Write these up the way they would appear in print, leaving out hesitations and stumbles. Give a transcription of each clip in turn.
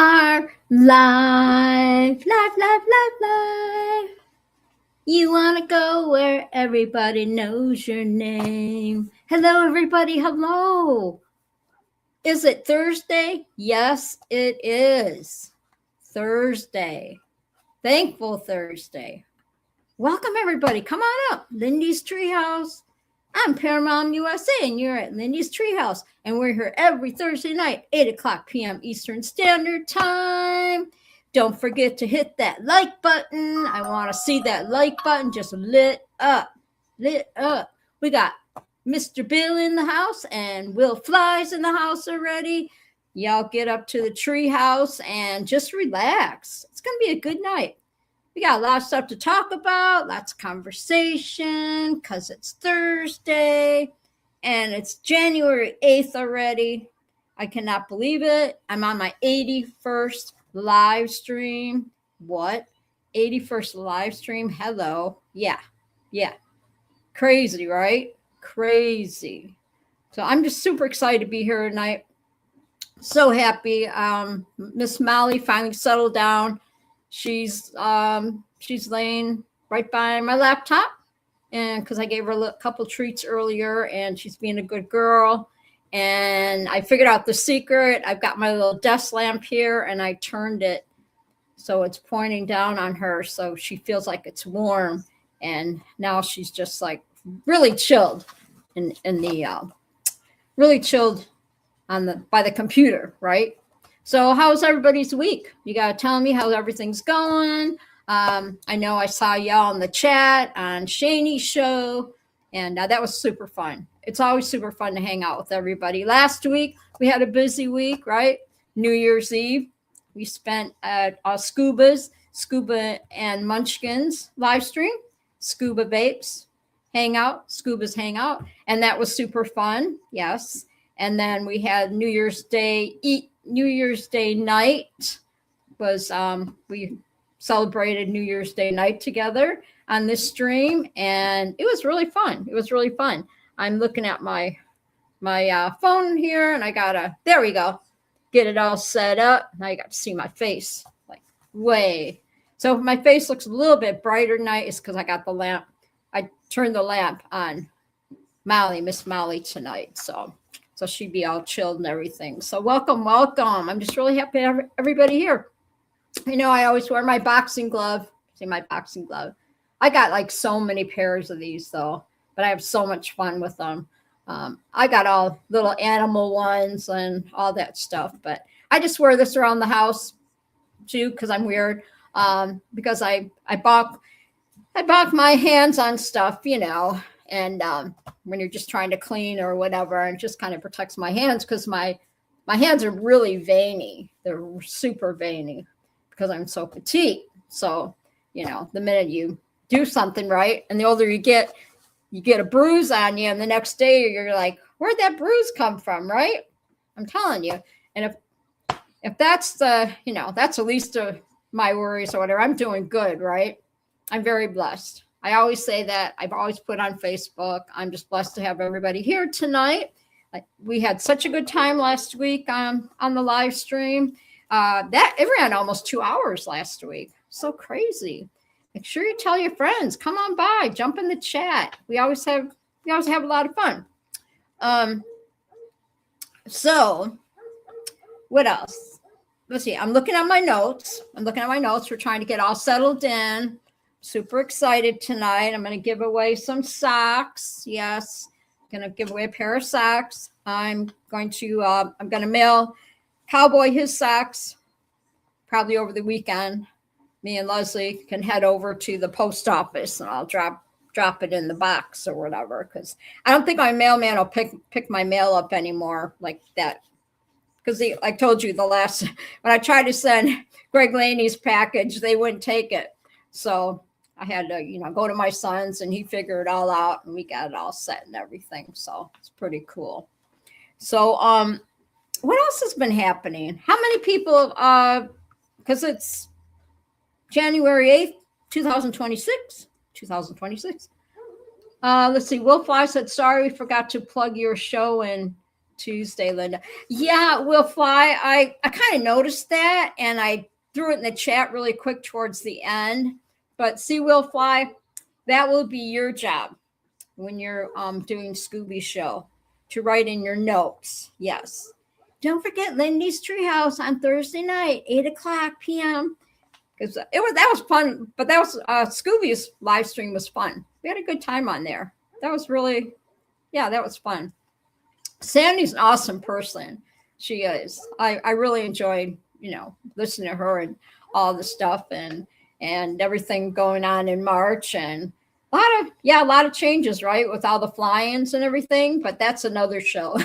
are live. You want to go where everybody knows your name. Hello, everybody. Hello. Is it Thursday? Yes, it is. Thursday. Thankful Thursday. Welcome, everybody. Come on up. Lindy's Treehouse. I'm Paramount USA, and you're at Lindy's Treehouse. And we're here every Thursday night, 8 o'clock p.m. Eastern Standard Time. Don't forget to hit that like button. I want to see that like button just lit up. Lit up. We got Mr. Bill in the house, and Will Fly's in the house already. Y'all get up to the Treehouse and just relax. It's going to be a good night. We got a lot of stuff to talk about, lots of conversation, because it's Thursday, and it's January 8th already. I cannot believe it. I'm on my 81st live stream. What? 81st live stream? Hello. Yeah. Crazy, right? Crazy. So I'm just super excited to be here tonight. So happy. Miss Molly finally settled down. She's laying right by my laptop, and because I gave her a couple treats earlier, and she's being a good girl. And I figured out the secret. I've got my little desk lamp here, and I turned it so it's pointing down on her, so she feels like it's warm. And now she's just like really chilled really chilled by the computer, right? So how's everybody's week? You got to tell me how everything's going. I know I saw y'all in the chat on Shaney's show, and that was super fun. It's always super fun to hang out with everybody. Last week, we had a busy week, right? New Year's Eve. We spent at Scuba and Munchkins live stream, Scuba Vapes Scuba's Hangout, and that was super fun, yes. And then we had New Year's Day night was we celebrated New Year's Day night together on this stream, and it was really fun. I'm looking at my phone here, and there we go, get it all set up. Now you got to see my face, like way. So if my face looks a little bit brighter tonight, it's because I got the lamp. I turned the lamp on Miss Molly tonight, so she'd be all chilled and everything. So welcome. I'm just really happy to have everybody here. You know, I always wear my boxing glove. See my boxing glove. I got like so many pairs of these though, but I have so much fun with them. I got all little animal ones and all that stuff, but I just wear this around the house too because I'm weird. Because I balk my hands on stuff, you know. And when you're just trying to clean or whatever, and it just kind of protects my hands because my hands are really veiny. They're super veiny because I'm so petite. So, you know, the minute you do something right, and the older you get a bruise on you, and the next day you're like, where'd that bruise come from, right? I'm telling you. And if that's that's the least of my worries or whatever, I'm doing good, right? I'm very blessed. I always say that. I've always put on Facebook. I'm just blessed to have everybody here tonight. We had such a good time last week on the live stream. It ran almost 2 hours last week. So crazy. Make sure you tell your friends. Come on by. Jump in the chat. We always have a lot of fun. So what else? Let's see. I'm looking at my notes. We're trying to get all settled in. Super excited tonight. I'm going to give away some socks. Yes, I'm going to give away a pair of socks. I'm going to mail Cowboy his socks probably over the weekend. Me and Leslie can head over to the post office, and I'll drop it in the box or whatever, because I don't think my mailman will pick my mail up anymore like that. Because I told you when I tried to send Greg Laney's package, they wouldn't take it. So I had to, go to my son's, and he figured it all out, and we got it all set and everything. So it's pretty cool. So what else has been happening? How many people, because it's January 8th, 2026. Let's see. Will Fly said, sorry, we forgot to plug your show in Tuesday, Linda. Yeah, will fly. I kind of noticed that, and I threw it in the chat really quick towards the end. But see, will fly, that will be your job when you're doing Scooby's show, to write in your notes. Yes. Don't forget Lindy's Treehouse on Thursday night, 8:00 p.m. Because that was fun. But that was Scooby's live stream was fun. We had a good time on there. That was really, yeah, that was fun. Sandy's an awesome person. She is. I really enjoyed, listening to her and all the stuff and everything going on in March, and a lot of changes, right? With all the fly-ins and everything, but that's another show.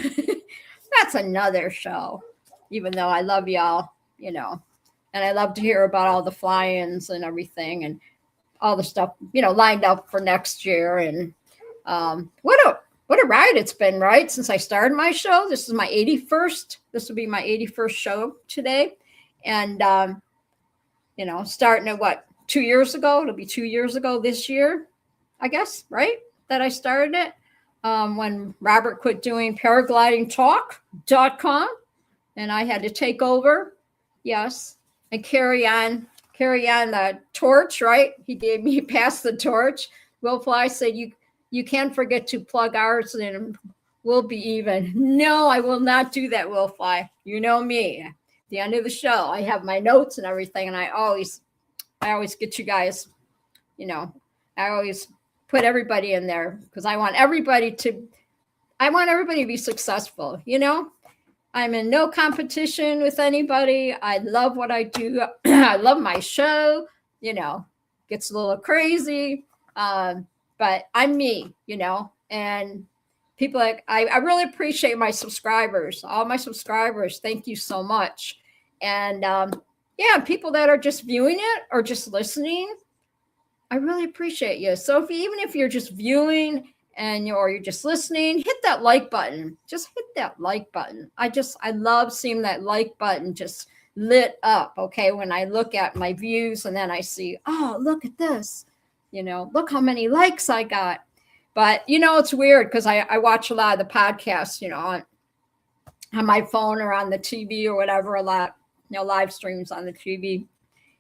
That's another show, even though I love y'all, and I love to hear about all the fly-ins and everything and all the stuff, lined up for next year. And what a ride it's been, right? Since I started my show. This is my 81st. This will be my 81st show today. And, starting at 2 years ago? It'll be 2 years ago this year, I guess, right? That I started it when Robert quit doing paraglidingtalk.com, and I had to take over. Yes. And carry on the torch, right? He gave me pass the torch. Will Fly said, you can't forget to plug ours and we'll be even. No, I will not do that, Will Fly. You know me. At the end of the show, I have my notes and everything, and I always get you guys, I always put everybody in there because I want everybody to be successful, I'm in no competition with anybody. I love what I do. I love my show, gets a little crazy. But I'm me, and people I really appreciate my subscribers, all my subscribers. Thank you so much. And people that are just viewing it or just listening, I really appreciate you. So even if you're just viewing or you're just listening, hit that like button. Just hit that like button. I love seeing that like button just lit up. Okay. When I look at my views and then I see, oh, look at this, look how many likes I got. But, it's weird because I watch a lot of the podcasts, on my phone or on the TV or whatever, a lot, live streams on the TV.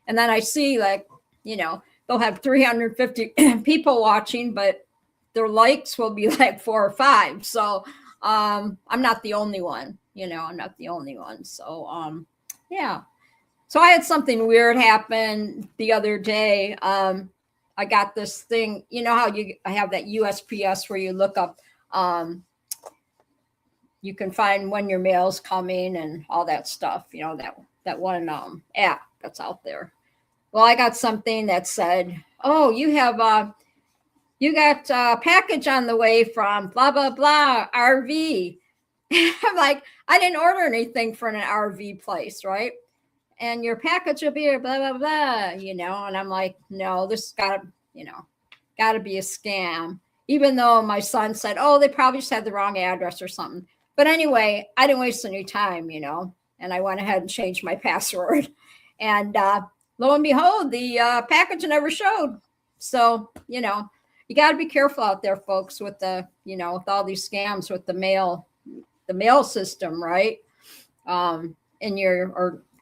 And then I see they'll have 350 people watching, but their likes will be like 4 or 5. So I'm not the only one, I'm not the only one. So yeah. So I had something weird happen the other day. I got this thing, how I have that USPS where you look up, you can find when your mail's coming and all that stuff, that one app that's out there. Well, I got something that said, oh, you got a package on the way from blah, blah, blah, RV. I'm like, I didn't order anything for an RV place, right? And your package will be here, blah, blah, blah, and I'm like, no, this gotta be a scam. Even though my son said, oh, they probably just had the wrong address or something. But anyway, I didn't waste any time, and I went ahead and changed my password. And lo and behold, the package never showed. So, you got to be careful out there, folks, with with all these scams with the mail system, right? Or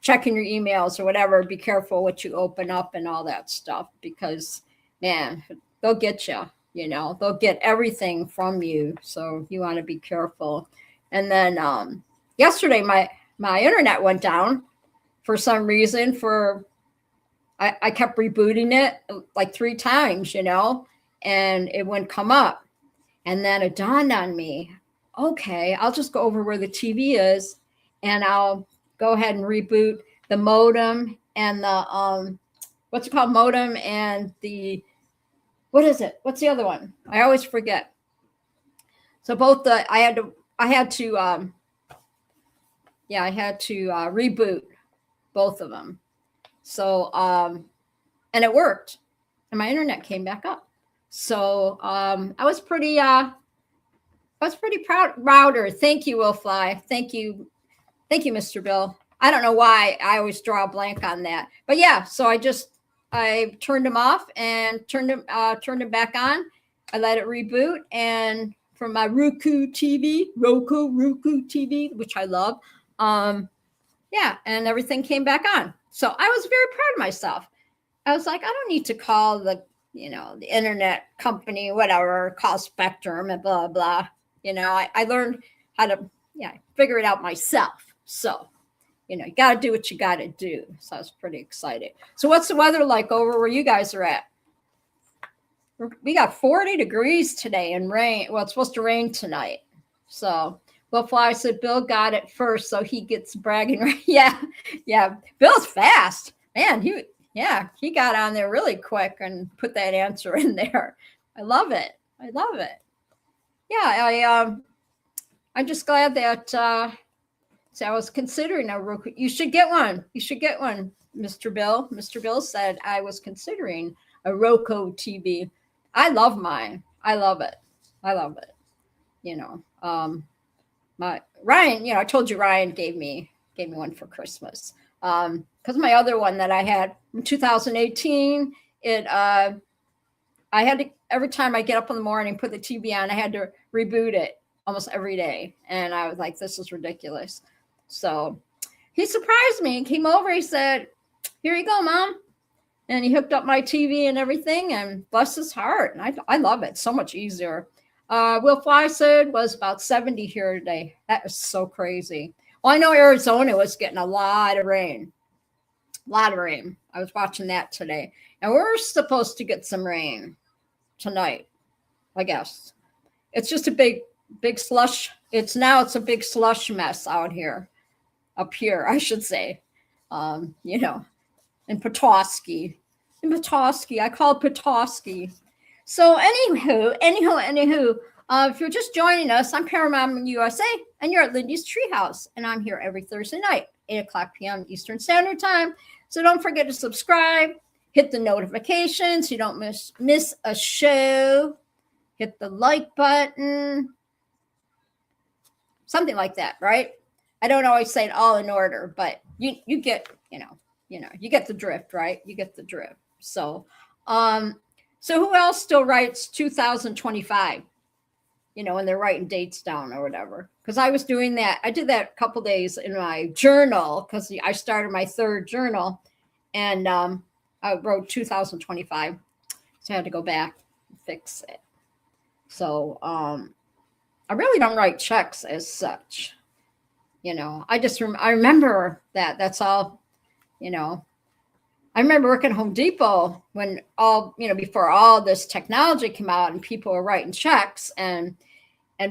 checking your emails or whatever. Be careful what you open up and all that stuff, because man, they'll get you, they'll get everything from you. So you want to be careful. And then yesterday, my internet went down for some reason. I kept rebooting it like 3 times, and it wouldn't come up. And then it dawned on me, okay, I'll just go over where the TV is and I'll go ahead and reboot the modem and the, what's it called? Modem and what is it? What's the other one? I always forget. So both I had to reboot both of them. So, and it worked and my internet came back up. So, I was pretty proud. Router. Thank you, Will Fly. Thank you, Mr. Bill. I don't know why I always draw a blank on that, but yeah. So I turned them off and turned them back on. I let it reboot, and from my Roku TV, which I love. Yeah, and everything came back on. So I was very proud of myself. I was like, I don't need to call the internet company, whatever, call Spectrum and blah, blah. I learned how to, figure it out myself. So, you got to do what you got to do. So I was pretty excited. So what's the weather like over where you guys are at? We got 40 degrees today and rain. Well, it's supposed to rain tonight. So Will Fly said Bill got it first, so he gets bragging right. Yeah. Bill's fast. Man, he got on there really quick and put that answer in there. I love it. Yeah, I'm just glad that so I was considering a Roku. You should get one. Mr. Bill. Mr. Bill said I was considering a Roku TV. I love mine. I love it. My Ryan, I told you Ryan gave me one for Christmas. Because my other one that I had from 2018, I had to, every time I get up in the morning, put the TV on, I had to reboot it almost every day. And I was like, this is ridiculous. So he surprised me and came over. He said, here you go, Mom. And he hooked up my TV and everything, and bless his heart. And I love it. So much easier. Will Fly said was about 70 here today. That is so crazy. Well, I know Arizona was getting a lot of rain. I was watching that today. And we're supposed to get some rain tonight, I guess. It's just a big slush. It's a big slush mess out here. Up here, I should say. In Petoskey. I call it Petoskey. So anywho, if you're just joining us, I'm Paramount USA, and you're at Lindy's Treehouse, and I'm here every Thursday night, 8:00 p.m. Eastern Standard Time. So don't forget to subscribe, hit the notifications so you don't miss a show, hit the like button, something like that, right? I don't always say it all in order, but you get, you get the drift, right? You get the drift. So who else still writes 2025? When they're writing dates down or whatever. Because I was doing that. I did that a couple days in my journal because I started my third journal, and I wrote 2025. So I had to go back and fix it. So I really don't write checks as such. I remember that. That's all. I remember working at Home Depot when before all this technology came out and people were writing checks, and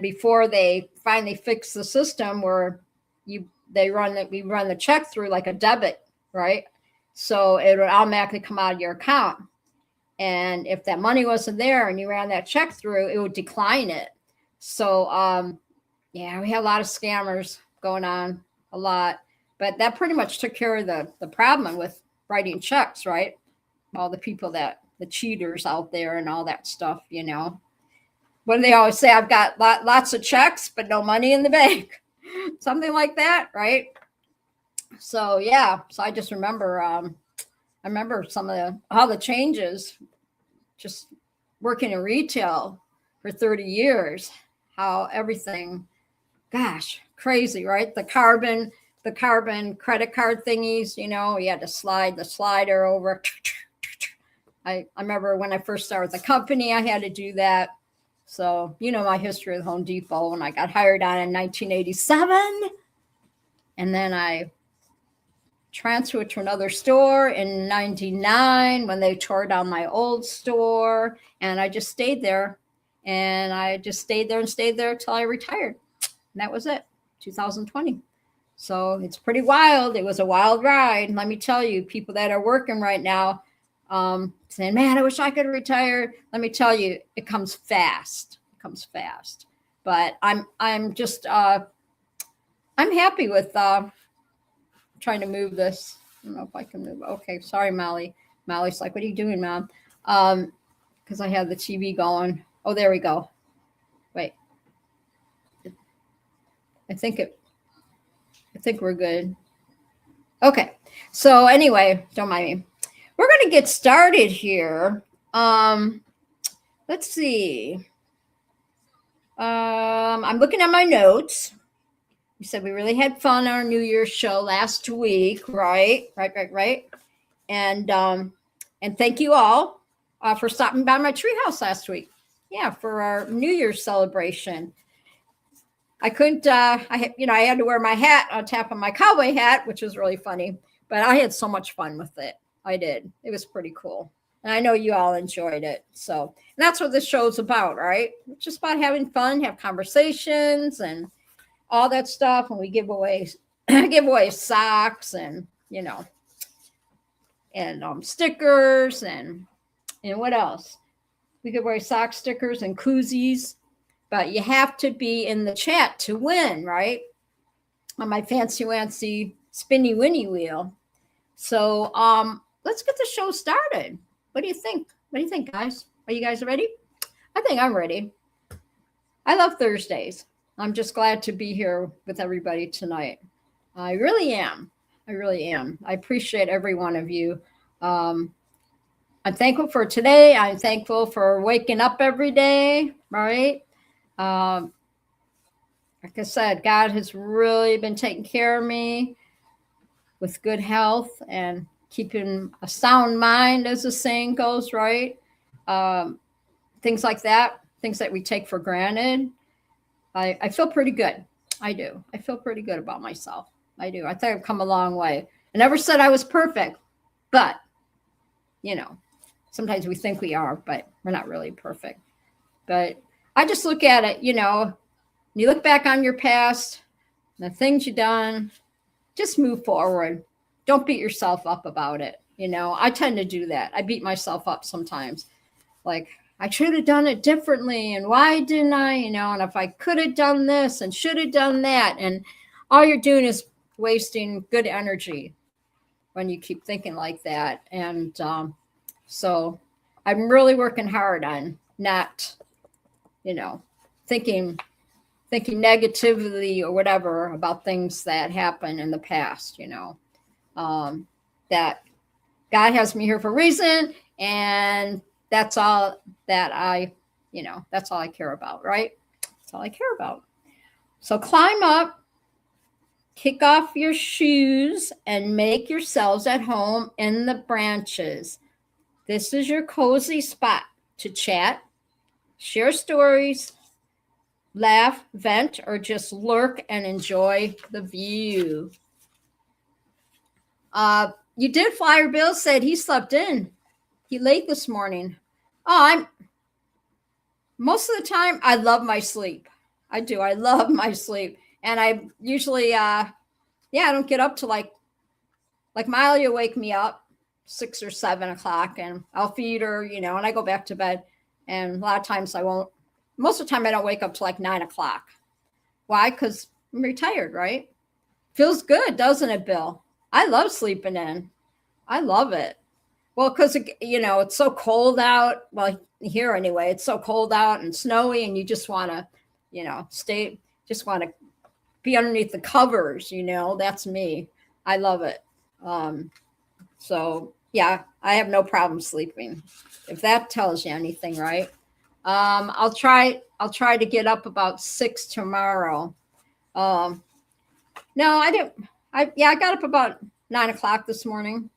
before they finally fixed the system where we run the check through like a debit, right? So it would automatically come out of your account. And if that money wasn't there and you ran that check through, it would decline it. So we had a lot of scammers going on, a lot. But that pretty much took care of the problem with writing checks, right? All the people the cheaters out there and all that stuff, What do they always say? I've got lots of checks, but no money in the bank. Something like that, right? So, So I just remember, some of all the changes, just working in retail for 30 years, how everything, gosh, crazy, right? The carbon credit card thingies, you had to slide the slider over. I remember when I first started the company, I had to do that. So, my history with Home Depot, when I got hired on in 1987. And then I transferred to another store in 99 when they tore down my old store. And I just stayed there. And I just stayed there until I retired. And that was it, 2020. So it's pretty wild. It was a wild ride. Let me tell you, people that are working right now, saying, man, I wish I could retire. Let me tell you, it comes fast. But I'm just, I'm happy with trying to move this. I don't know if I can move. Okay, sorry, Molly. Molly's like, what are you doing, Mom? Because I have the TV going. Oh, there we go. Wait. I think we're good. Okay. So anyway, don't mind me. We're going to get started here. Let's see. I'm looking at my notes. We said we really had fun on our New Year's show last week, right? Right. And thank you all for stopping by my treehouse last week. Yeah, for our New Year's celebration. I couldn't. I had to wear my hat on top of my cowboy hat, which was really funny. But I had so much fun with it. I did. It was pretty cool, and I know you all enjoyed it. So and that's what this show's about, right? It's just about having fun, have conversations, and all that stuff. And we give away give away socks and stickers and what else? We give away sock stickers and koozies. But you have to be in the chat to win, right? On my fancy wancy spinny winny wheel. So let's get the show started. What do you think? What do you think, guys? Are you guys ready? I think I'm ready. I love Thursdays. I'm just glad to be here with everybody tonight. I really am. I really am. I appreciate every one of you. I'm thankful for today. I'm thankful for waking up every day, right? Like I said, God has really been taking care of me with good health and keeping a sound mind, as the saying goes, right? Things like that, things that we take for granted. I feel pretty good. I do. I feel pretty good about myself. I do. I think I've come a long way. I never said I was perfect, but, sometimes we think we are, but we're not really perfect. But I just look at it, you look back on your past, the things you've done, just move forward. Don't beat yourself up about it. I tend to do that. I beat myself up sometimes. Like, I should have done it differently. And why didn't I? And if I could have done this and should have done that. And all you're doing is wasting good energy when you keep thinking like that. And so I'm really working hard on not thinking negatively or whatever about things that happened in the past, that God has me here for a reason. And that's all that that's all I care about, right? That's all I care about. So climb up, kick off your shoes, and make yourselves at home in the branches. This is your cozy spot to chat, share stories, laugh, vent, or just lurk and enjoy the view. You did. Flyer Bill said he slept in. He late this morning. Oh, most of the time I love my sleep. I do. I love my sleep. And I usually I don't get up to like Miley will wake me up 6 or 7 o'clock and I'll feed her, and I go back to bed. And a lot of times I won't. Most of the time I don't wake up till like 9 o'clock. Why? Because I'm retired, right? Feels good, doesn't it, Bill? I love sleeping in. I love it. Well, because, it's so cold out. Well, here anyway, it's so cold out and snowy and you just want to, just want to be underneath the covers, that's me. I love it. So yeah, I have no problem sleeping. If that tells you anything, right? I'll try to get up about 6 tomorrow. No, I didn't. I got up about 9 o'clock this morning.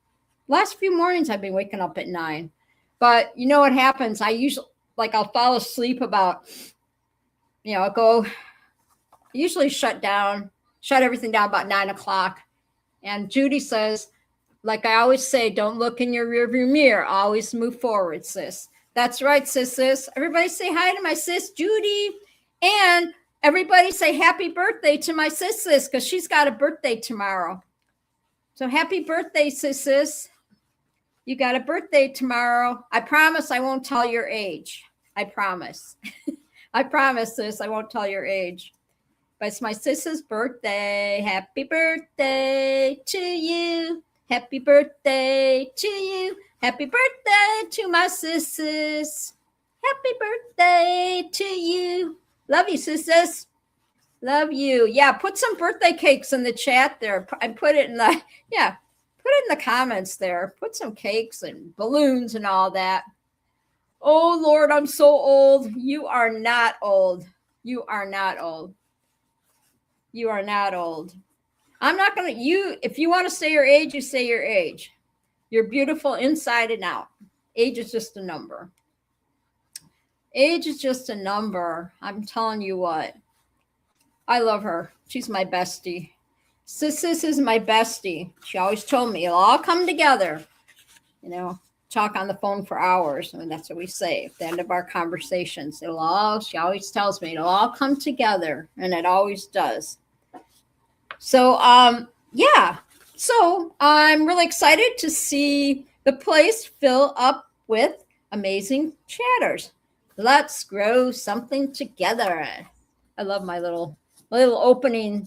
Last few mornings I've been waking up at 9. But you know what happens? I usually I'll fall asleep about, I'll usually shut everything down about 9 o'clock. And Judy says, like I always say, don't look in your rearview mirror. Always move forward, sis. That's right, sis. Everybody say hi to my sis, Judy. And everybody say happy birthday to my sis, because she's got a birthday tomorrow. So happy birthday, sis. You got a birthday tomorrow. I promise I won't tell your age. I promise. I promise, sis, I won't tell your age. But it's my sis's birthday. Happy birthday to you. Happy birthday to you. Happy birthday to my sisters. Happy birthday to you. Love you, sisters. Love you. Yeah, put some birthday cakes in the chat there. And put it in the comments there. Put some cakes and balloons and all that. Oh, Lord, I'm so old. You are not old. You are not old. You are not old. I'm not going to, if you want to say your age, you say your age. You're beautiful inside and out. Age is just a number. Age is just a number. I'm telling you what. I love her. She's my bestie. Sis is my bestie. She always told me it'll all come together. You know, talk on the phone for hours. I mean, that's what we say at the end of our conversations. She always tells me it'll all come together, and it always does. So, yeah. So I'm really excited to see the place fill up with amazing chatters. Let's grow something together. I love my little opening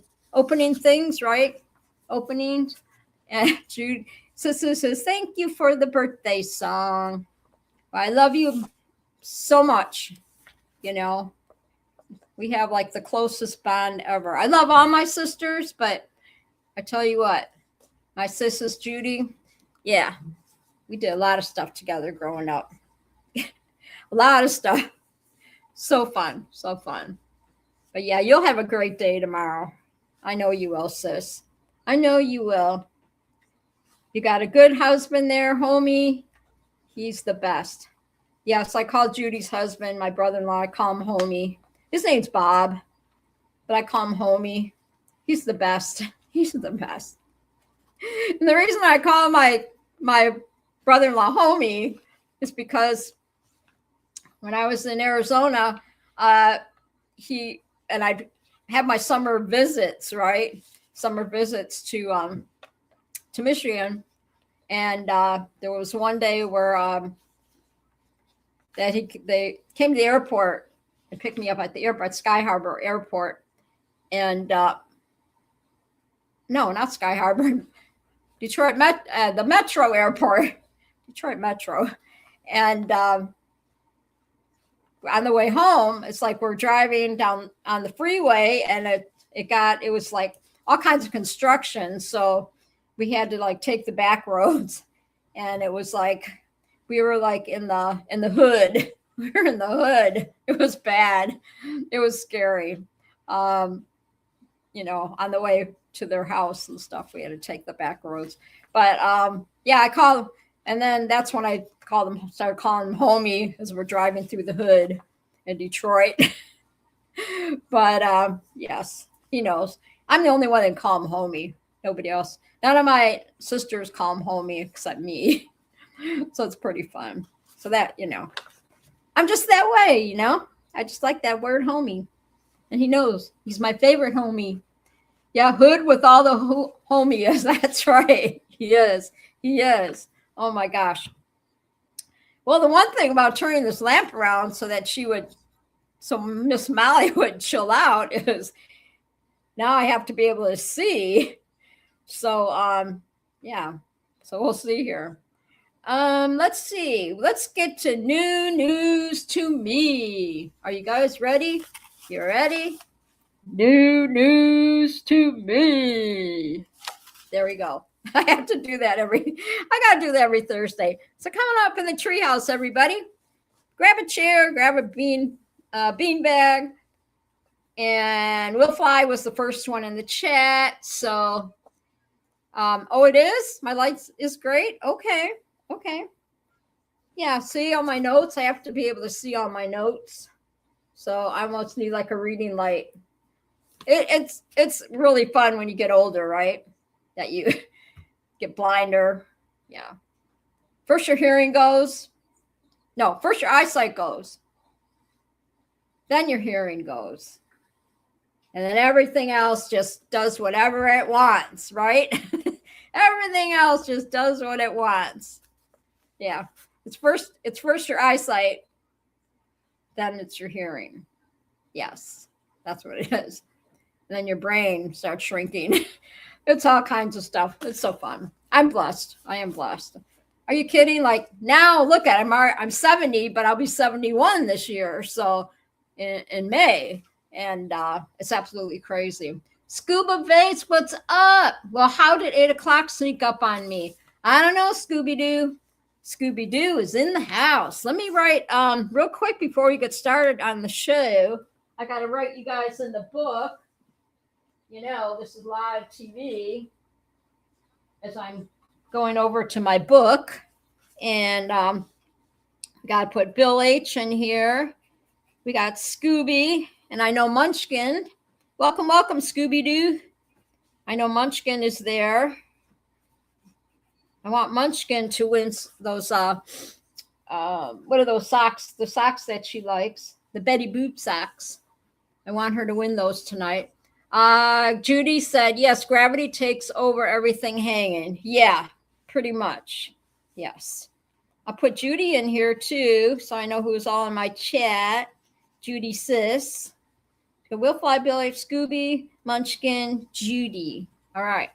things, right? Openings. And Jude Sister says, thank you for the birthday song. I love you so much. You know, we have like the closest bond ever. I love all my sisters, but I tell you what, my sisters, Judy, yeah, we did a lot of stuff together growing up. A lot of stuff. So fun, so fun. But yeah, you'll have a great day tomorrow. I know you will, sis. I know you will. You got a good husband there, homie. He's the best. Yes, I call Judy's husband, my brother-in-law, I call him homie. His name's Bob, but I call him homie. He's the best. He's the best. And the reason I call my brother-in-law homie is because when I was in Arizona, he and I'd have my summer visits, right? Summer visits to Michigan, and there was one day where they came to the airport and picked me up at the airport, Sky Harbor Airport, and no, not Sky Harbor, Detroit the Metro Airport, Detroit Metro, and on the way home, it's like we're driving down on the freeway, and it was like all kinds of construction, so we had to like take the back roads, and it was like we were like in the hood. We were in the hood. It was bad. It was scary. You know, on the way to their house and stuff, we had to take the back roads. But yeah, I called, and then that's when I started calling him homie as we're driving through the hood in Detroit. But yes, he knows. I'm the only one that call him homie. Nobody else. None of my sisters call him homie except me. So it's pretty fun. So that, you know, I'm just that way, you know. I just like that word homie. And he knows. He's my favorite homie. Yeah, hood with all the homie is. That's right. He is. He is. Oh my gosh. Well, the one thing about turning this lamp around so Miss Molly would chill out is now I have to be able to see. So, yeah. So we'll see here. Let's see. Let's get to new news to me. Are you guys ready? You ready? New news to me. There we go. I have to do that I got to do that every Thursday. So coming up in the treehouse, everybody, grab a chair, grab a bean bag, and Will Fly was the first one in the chat. So, oh, it is? My lights is great. Okay. Yeah. See all my notes. I have to be able to see all my notes. So I almost need like a reading light. It's really fun when you get older, right? That you get blinder. Yeah. First your hearing goes. No, first your eyesight goes. Then your hearing goes. And then everything else just does whatever it wants, right? Everything else just does what it wants. Yeah. It's first your eyesight, then it's your hearing. Yes. That's what it is. And then your brain starts shrinking. It's all kinds of stuff. It's so fun. I'm blessed. I am blessed. Are you kidding? Like now, look at it. I'm 70, but I'll be 71 this year. So in May. And it's absolutely crazy. Scuba Vase, what's up? Well, how did 8 o'clock sneak up on me? I don't know, Scooby-Doo. Scooby-Doo is in the house. Let me write real quick before we get started on the show. I got to write you guys in the book. You know, this is live TV as I'm going over to my book. And got to put Bill H in here. We got Scooby, and I know Munchkin. Welcome, welcome, Scooby-Doo. I know Munchkin is there. I want Munchkin to win those, what are those socks? The socks that she likes, the Betty Boop socks. I want her to win those tonight. Judy said, yes, gravity takes over everything hanging. Yeah, pretty much. Yes. I'll put Judy in here too, so I know who's all in my chat. Judy Sis. So Will Fly, Billy, Scooby, Munchkin, Judy. All right.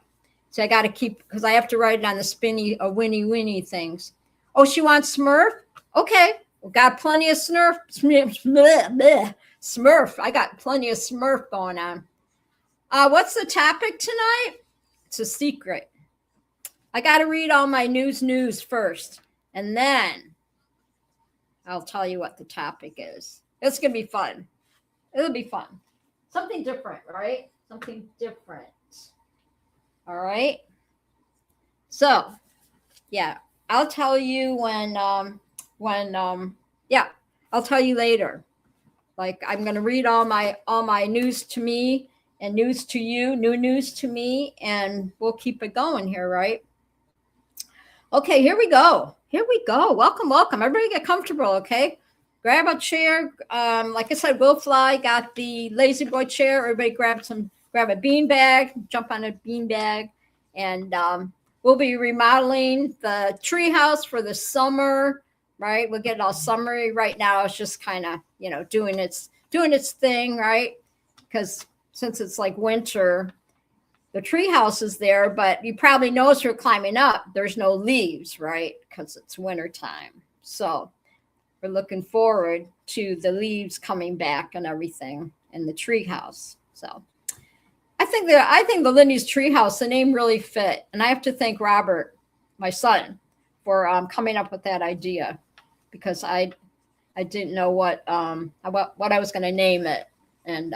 So I got to keep, because I have to write it on the spinny, Winnie things. Oh, she wants Smurf? Okay. We got plenty of Smurf. Smurf. I got plenty of Smurf going on. What's the topic tonight? It's a secret. I got to read all my news first, and then I'll tell you what the topic is. It's going to be fun. It'll be fun. Something different, right? Something different. All right. So, yeah, I'll tell you I'll tell you later. Like, I'm going to read all my news to me and news to you, new news to me, and we'll keep it going here, right? Okay, here we go. Welcome, welcome. Everybody get comfortable, okay? Grab a chair. Like I said, Will Fly got the lazy boy chair. Everybody grab a bean bag, jump on a bean bag, and we'll be remodeling the treehouse for the summer, right? We'll get it all summery. Right now, it's just kind of, doing its thing, right? Because since it's like winter, the treehouse is there, but you probably notice you're climbing up. There's no leaves, right? Because it's wintertime. So we're looking forward to the leaves coming back and everything in the treehouse. So I think the Lindy's Treehouse, the name really fit. And I have to thank Robert, my son, for coming up with that idea, because I didn't know what I was going to name it. And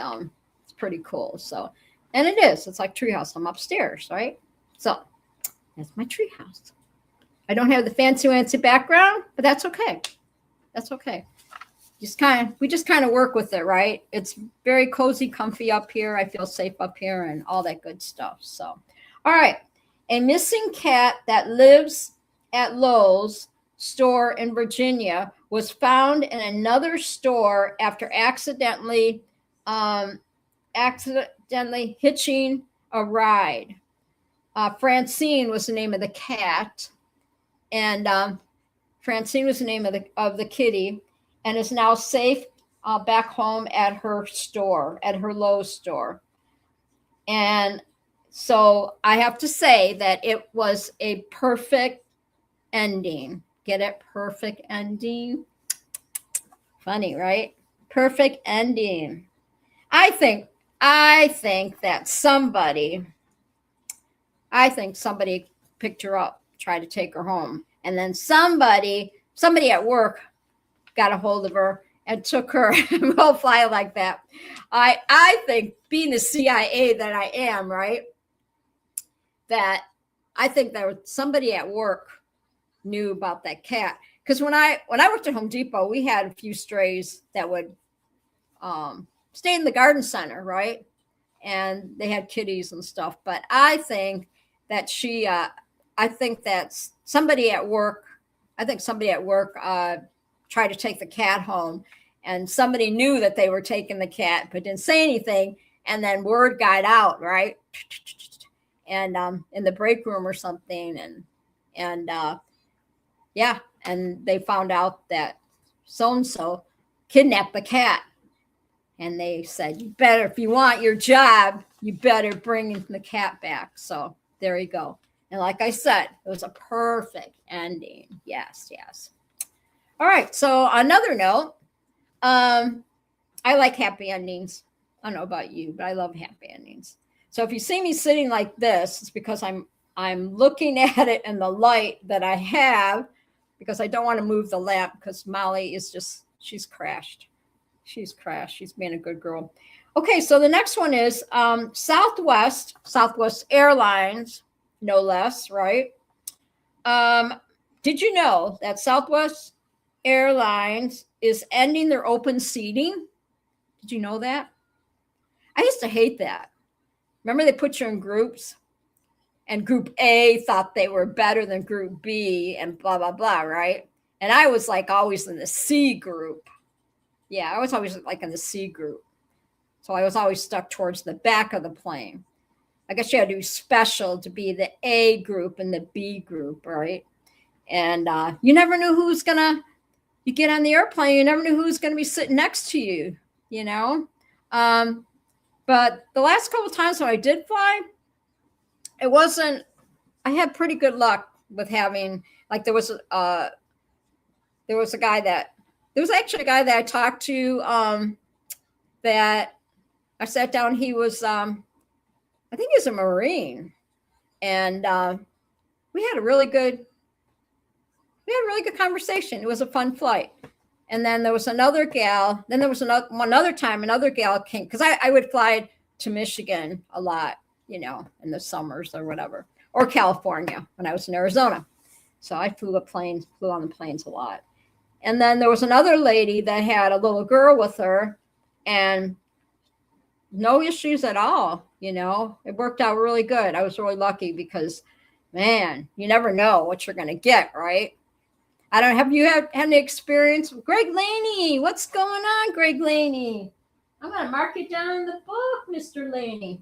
it's pretty cool. So, and it is. It's like treehouse. I'm upstairs, right? So that's my treehouse. I don't have the fancy background, but that's okay. That's okay. We just kind of work with it, right? It's very cozy, comfy up here. I feel safe up here and all that good stuff. So, all right. A missing cat that lives at Lowe's store in Virginia was found in another store after accidentally hitching a ride. Francine was the name of the cat, and Francine was the name of the kitty, and is now safe back home at her store, at her Lowe's store. And so I have to say that it was a perfect ending. Get it? Perfect ending. Funny, right? Perfect ending. I think that somebody picked her up, tried to take her home, and then somebody at work got a hold of her and took her. Will Fly like that. I think, being the CIA that I am, right, that I think that somebody at work knew about that cat. Because when I worked at Home Depot, we had a few strays that would stay in the garden center, right? And they had kitties and stuff. But I think that somebody at work tried to take the cat home, and somebody knew that they were taking the cat but didn't say anything, and then word got out, right? And in the break room or something, and they found out that so-and-so kidnapped the cat. And they said, if you want your job, you better bring the cat back. So there you go. And like I said, it was a perfect ending. Yes. All right. So another note, I like happy endings. I don't know about you, but I love happy endings. So if you see me sitting like this, it's because I'm looking at it in the light that I have, because I don't want to move the lamp, because Molly she's crashed. She's crashed. She's being a good girl. Okay, so the next one is Southwest Airlines, no less, right? Did you know that Southwest Airlines is ending their open seating? Did you know that? I used to hate that. Remember they put you in groups? And group A thought they were better than group B and blah, blah, blah, right? And I was like always in the C group. Yeah, I was always like in the C group. So I was always stuck towards the back of the plane. I guess you had to be special to be the A group and the B group, right? And you never knew who's you get on the airplane, you never knew who's going to be sitting next to you, you know? But the last couple of times when I did fly, I had pretty good luck with having, like there was actually a guy that I talked to that I sat down. He was, I think he was a Marine, and we had a really good conversation. It was a fun flight. And then there was another gal. Then there was another time, another gal came, because I would fly to Michigan a lot, you know, in the summers or whatever, or California when I was in Arizona. So I flew on the planes a lot. And then there was another lady that had a little girl with her, and no issues at all. You know, it worked out really good. I was really lucky because, man, you never know what you're going to get, right? Have you had any experience? Greg Laney, what's going on, Greg Laney? I'm going to mark it down in the book, Mr. Laney.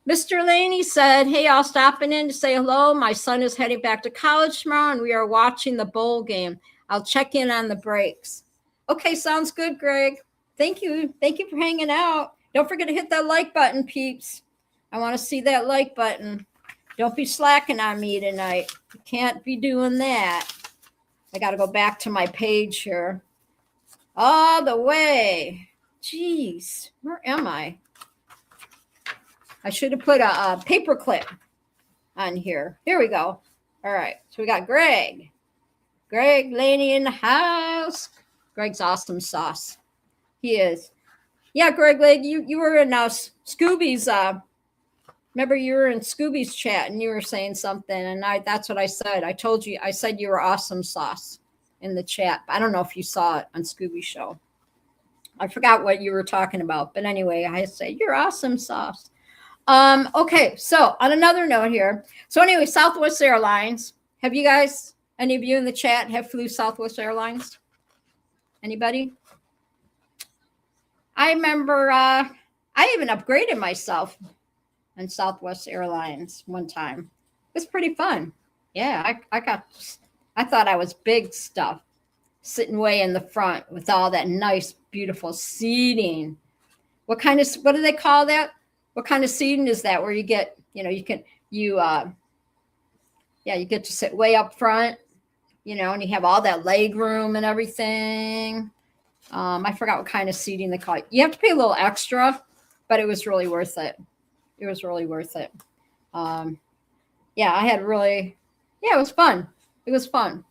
Mr. Laney said, hey, I'll stopping in to say hello. My son is heading back to college tomorrow, and we are watching the bowl game. I'll check in on the breaks. Okay, sounds good, Greg. Thank you. Thank you for hanging out. Don't forget to hit that like button, peeps. I want to see that like button. Don't be slacking on me tonight. You can't be doing that. I got to go back to my page here. All the way. Jeez, where am I? I should have put a paper clip on here. Here we go. All right. So we got Greg Laney in the house. Greg's awesome sauce. He is. Yeah, Greg, you were in Scooby's. Remember you were in Scooby's chat and you were saying something, and that's what I said. I said you were awesome sauce in the chat. I don't know if you saw it on Scooby's show. I forgot what you were talking about, but anyway, I said you're awesome sauce. Okay, so on another note here. So anyway, Southwest Airlines. Have you guys, any of you in the chat, have flew Southwest Airlines? Anybody? I remember I even upgraded myself on Southwest Airlines one time. It was pretty fun. Yeah, I thought I was big stuff, sitting way in the front with all that nice, beautiful seating. What do they call that? What kind of seating is that where you get, you get to sit way up front, and you have all that leg room and everything. I forgot what kind of seating they call it. You have to pay a little extra, but it was really worth it. It was really worth it. It was fun. It was fun.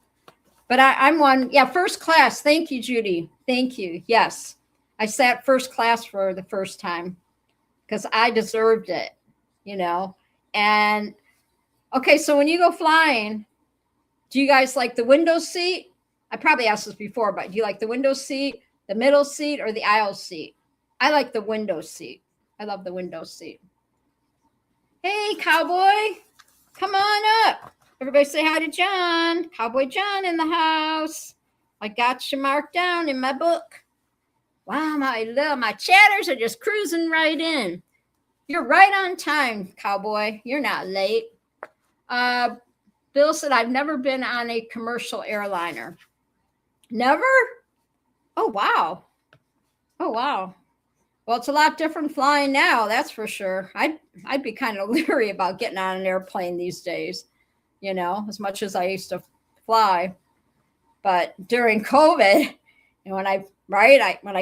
But I'm one, first class. Thank you, Judy. Thank you. Yes. I sat first class for the first time because I deserved it, And okay, so when you go flying, do you guys like the window seat? I probably asked this before, but do you like the window seat, the middle seat, or the aisle seat? I like the window seat. I love the window seat. Hey, Cowboy, come on up. Everybody say hi to John. Cowboy John in the house. I got you marked down in my book. Wow, my chatters are just cruising right in. You're right on time, Cowboy. You're not late. Bill said, I've never been on a commercial airliner. Never? Oh, wow. Oh, wow. Well, it's a lot different flying now, that's for sure. I'd be kind of leery about getting on an airplane these days, as much as I used to fly. But during COVID, and when I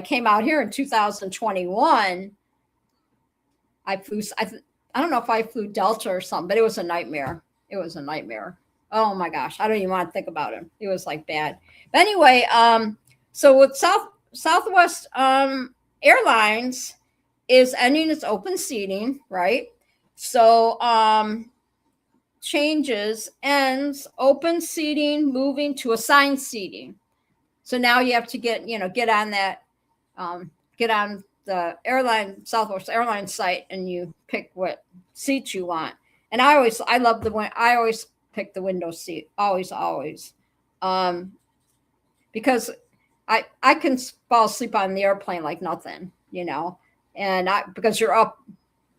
came out here in 2021, I don't know if I flew Delta or something, but it was a nightmare. It was a nightmare. Oh my gosh, I don't even want to think about it. It was like bad. But anyway, so with Southwest Airlines is ending its open seating, right? So changes, ends, open seating, moving to assigned seating. So now you have to get on that, get on the Southwest Airlines site, and you pick what seat you want. And I always pick the window seat, always, because I can fall asleep on the airplane like nothing, and because you're up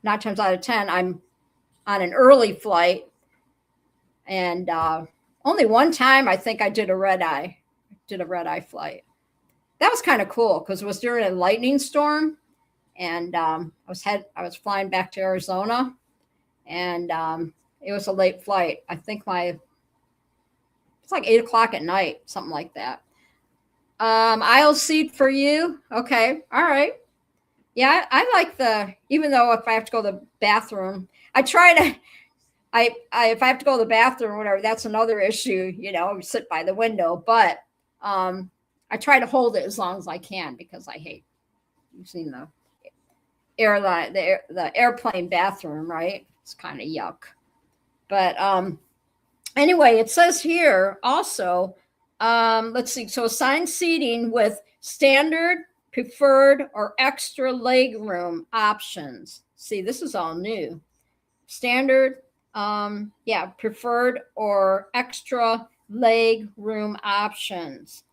9 times out of 10, I'm on an early flight, and only one time I think I did a red eye flight. That was kind of cool because it was during a lightning storm, and I was flying back to Arizona, and it was a late flight. I think it's like 8 o'clock at night, something like that. Aisle seat for you. Okay. All right. Yeah, I like even though if I have to go to the bathroom, I try to, if I have to go to the bathroom or whatever, that's another issue, sit by the window, but I try to hold it as long as I can because I hate using the airplane bathroom, right? It's kind of yuck. But anyway, it says here also, let's see. So assigned seating with standard, preferred, or extra leg room options. See, this is all new. Standard, preferred or extra leg room options.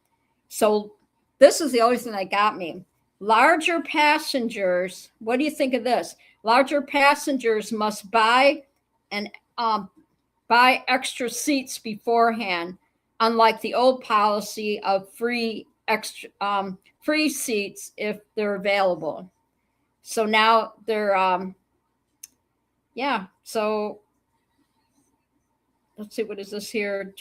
So this is the only thing that got me. Larger passengers, what do you think of this? Larger passengers must buy extra seats beforehand, unlike the old policy of free seats if they're available. So now they're so let's see, what is this here?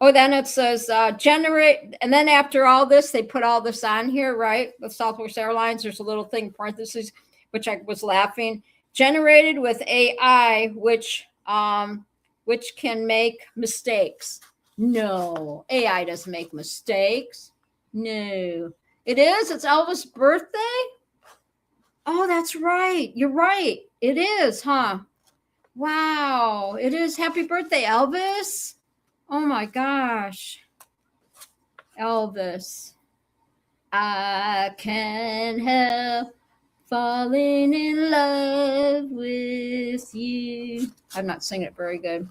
Oh, then it says generate, and then after all this, they put all this on here, right? With Southwest Airlines, there's a little thing, parentheses, which I was laughing. Generated with AI, which can make mistakes. No, AI doesn't make mistakes. No, it is. It's Elvis' birthday. Oh, that's right. You're right. It is, huh? Wow, it is. Happy birthday, Elvis. Oh my gosh. Elvis. I can't help falling in love with you. I'm not singing it very good.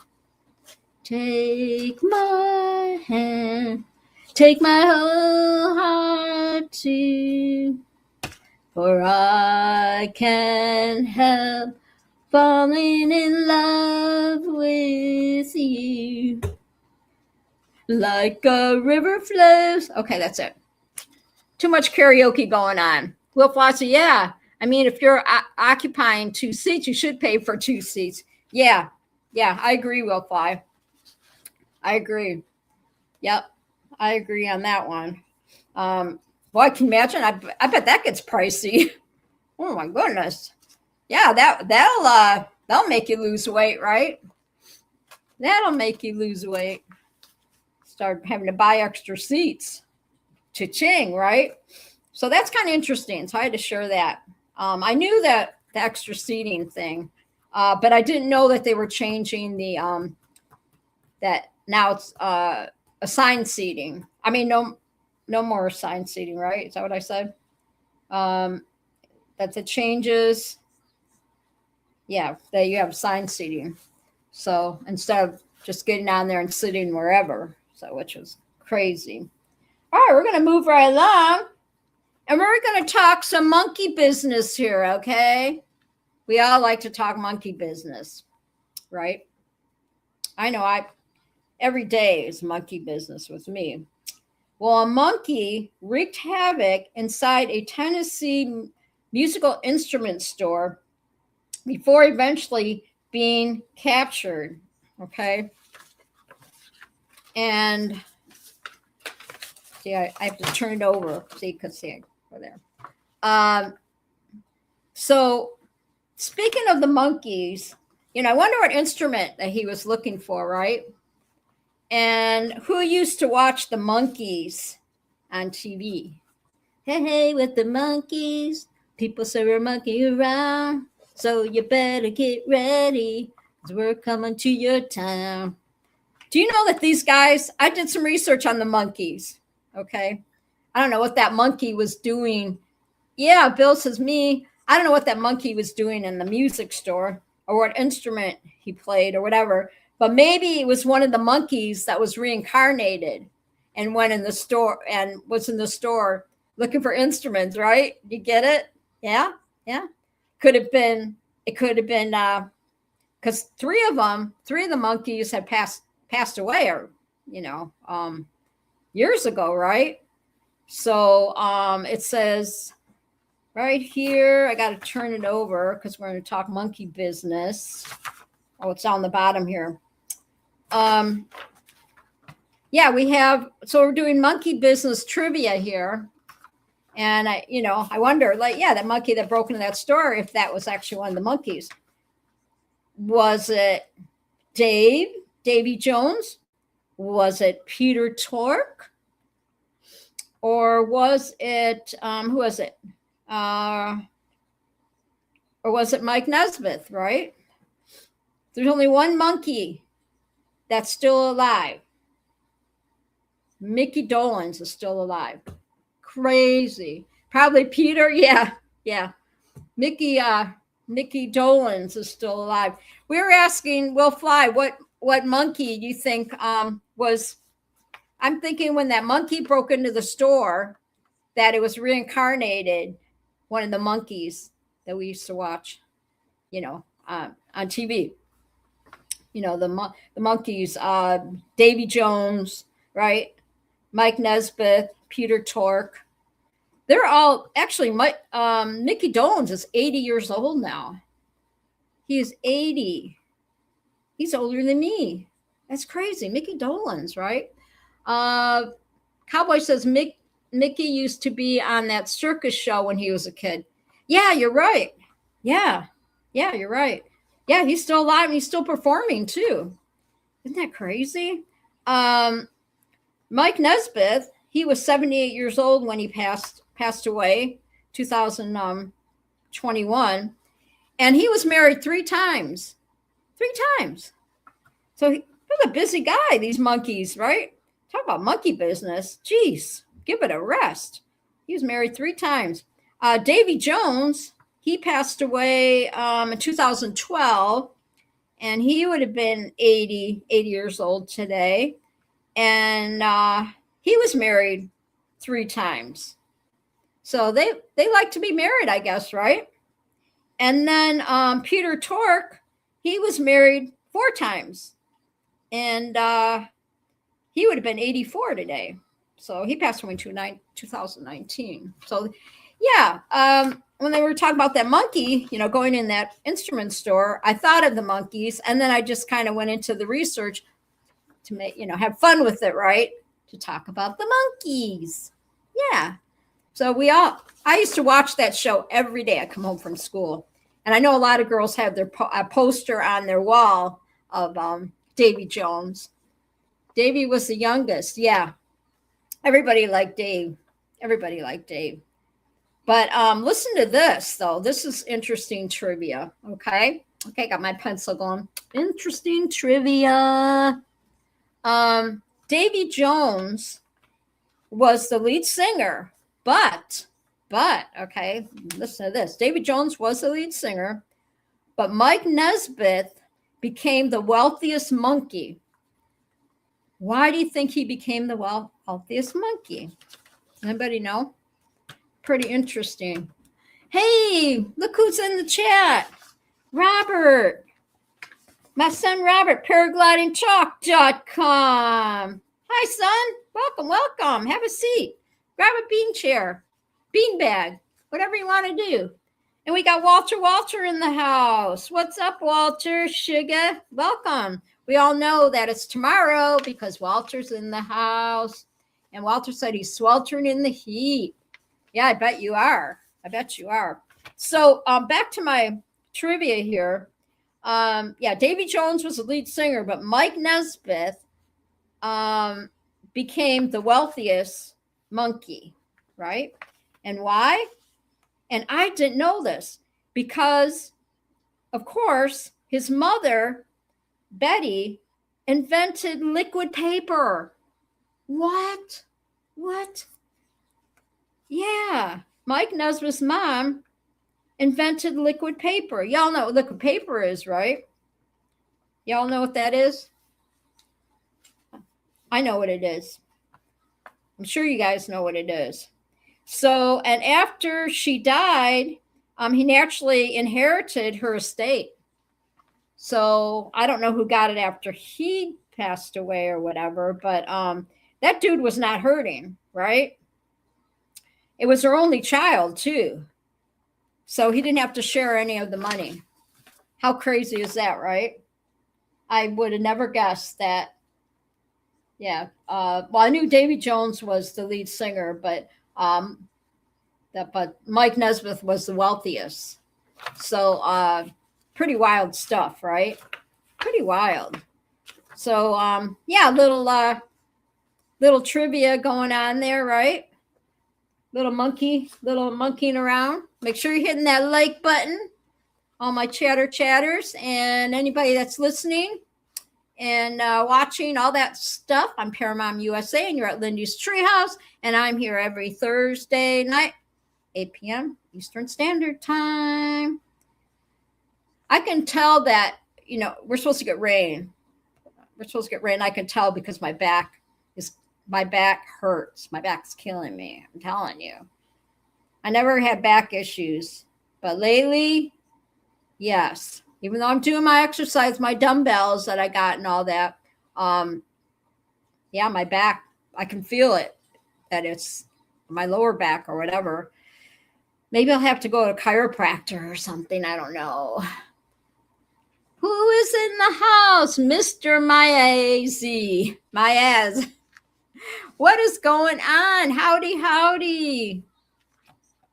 Take my hand, take my whole heart too, for I can't help falling in love with you. Like a river flows. Okay, that's it. Too much karaoke going on. Will Flossie, yeah. I mean, if you're occupying 2 seats, you should pay for 2 seats. Yeah, I agree, Will Fly. I agree. Yep, I agree on that one. Well, I can imagine. I bet that gets pricey. Oh my goodness. Yeah, that'll make you lose weight, right? That'll make you lose weight. Start having to buy extra seats. Cha-ching, right? So that's kind of interesting. So I had to share that. I knew that the extra seating thing, but I didn't know that they were changing the that now it's assigned seating. I mean, no more assigned seating, right? Is that what I said? That the changes. Yeah, that you have assigned seating. So instead of just getting on there and sitting wherever, so which was crazy. All right, we're going to move right along, and we're going to talk some monkey business here, okay? We all like to talk monkey business, right? I know every day is monkey business with me. Well, a monkey wreaked havoc inside a Tennessee musical instrument store before eventually being captured, okay? And see, I have to turn it over. See, over there. So speaking of the monkeys, I wonder what instrument that he was looking for, right? And who used to watch the monkeys on TV? Hey, hey, with the monkeys. People say we're monkeying around. So you better get ready, 'cause we're coming to your town. Do you know that these guys, I did some research on the monkeys. Okay. I don't know what that monkey was doing. Yeah, Bill says me. I don't know what that monkey was doing in the music store or what instrument he played or whatever, but maybe it was one of the monkeys that was reincarnated and went in the store and was in the store looking for instruments, right? You get it? Yeah. Yeah. Could have been, it could have been, because three of the monkeys had passed away or, years ago, right? So it says right here, I got to turn it over because we're going to talk monkey business. Oh, it's on the bottom here. Yeah, so we're doing monkey business trivia here. And I wonder, that monkey that broke into that store, if that was actually one of the monkeys. Was it Davy Jones? Was it Peter Tork? Or was it, who was it? Or was it Mike Nesmith, right? There's only one monkey that's still alive. Mickey Dolenz is still alive. Crazy. Probably Peter. Yeah. Mickey Dolenz is still alive. We were asking Will Fly what monkey do you think was. I'm thinking when that monkey broke into the store, that it was reincarnated, one of the monkeys that we used to watch, on TV. The monkeys, Davy Jones, right? Mike Nesmith, Peter Tork. They're all actually. Mickey Dolenz is 80 years old now. He is 80. He's older than me. That's crazy. Mickey Dolenz, right? Cowboy says Mickey used to be on that circus show when he was a kid. Yeah, you're right. Yeah, you're right. Yeah, he's still alive and he's still performing too. Isn't that crazy? Mike Nesmith, he was 78 years old when he passed away, 2021, and he was married 3 times. 3 times. So he was a busy guy, these monkeys, right? Talk about monkey business. Jeez, give it a rest. He was married 3 times. Davy Jones, he passed away in 2012, and he would have been 80 years old today. And he was married 3 times. So they like to be married, I guess, right? And then Peter Tork, he was married 4 times. And he would have been 84 today. So he passed away in 2019. So, yeah, when they were talking about that monkey, going in that instrument store, I thought of the monkeys. And then I just kind of went into the research to make, have fun with it, right? To talk about the monkeys. Yeah. So I used to watch that show every day. I come home from school. And I know a lot of girls have their poster on their wall of Davy Jones. Davy was the youngest. Yeah. Everybody liked Dave. But listen to this, though. This is interesting trivia. Okay, got my pencil going. Interesting trivia. Davy Jones was the lead singer, but okay, listen to this. Davy Jones was the lead singer, but Mike Nesmith became the wealthiest monkey. Why do you think he became the wealthiest monkey? Anybody know? Pretty interesting. Hey, look who's in the chat. Robert. My son Robert, paraglidingtalk.com. Hi, son. Welcome. Have a seat. Grab a bean bag, whatever you want to do. And we got Walter in the house. What's up, Walter? Sugar, welcome. We all know that it's tomorrow because Walter's in the house. And Walter said he's sweltering in the heat. Yeah, I bet you are. So back to my trivia here. Davy Jones was the lead singer, but Mike Nesmith became the wealthiest monkey, right? And why? And I didn't know this because, of course, his mother, Betty, invented liquid paper. What? Yeah. Mike Nesbitt's mom invented liquid paper. Y'all know what liquid paper is, right? Y'all know what that is? I know what it is. I'm sure you guys know what it is. So, and after she died, he naturally inherited her estate. So I don't know who got it after he passed away or whatever, but that dude was not hurting, right? It was her only child too. So he didn't have to share any of the money. How crazy is that, right? I would have never guessed that. Yeah. Well, I knew Davy Jones was the lead singer, but Mike Nesbitt was the wealthiest. So pretty wild stuff, right? Pretty wild. So yeah, little trivia going on there, right? Little monkeying around. Make sure you're hitting that like button. All my chatters and anybody that's listening and watching all that stuff. I'm Paramount USA, and you're at Lindy's Treehouse, and I'm here every Thursday night, 8 p.m. Eastern Standard Time. I can tell that, we're supposed to get rain. I can tell because my back hurts. My back's killing me. I'm telling you. I never had back issues, but lately, yes. Even though I'm doing my exercise, my dumbbells that I got and all that, yeah, my back, I can feel it, that it's my lower back or whatever. Maybe I'll have to go to a chiropractor or something. I don't know. Who is in the house? Mr. Myaz. What is going on? Howdy.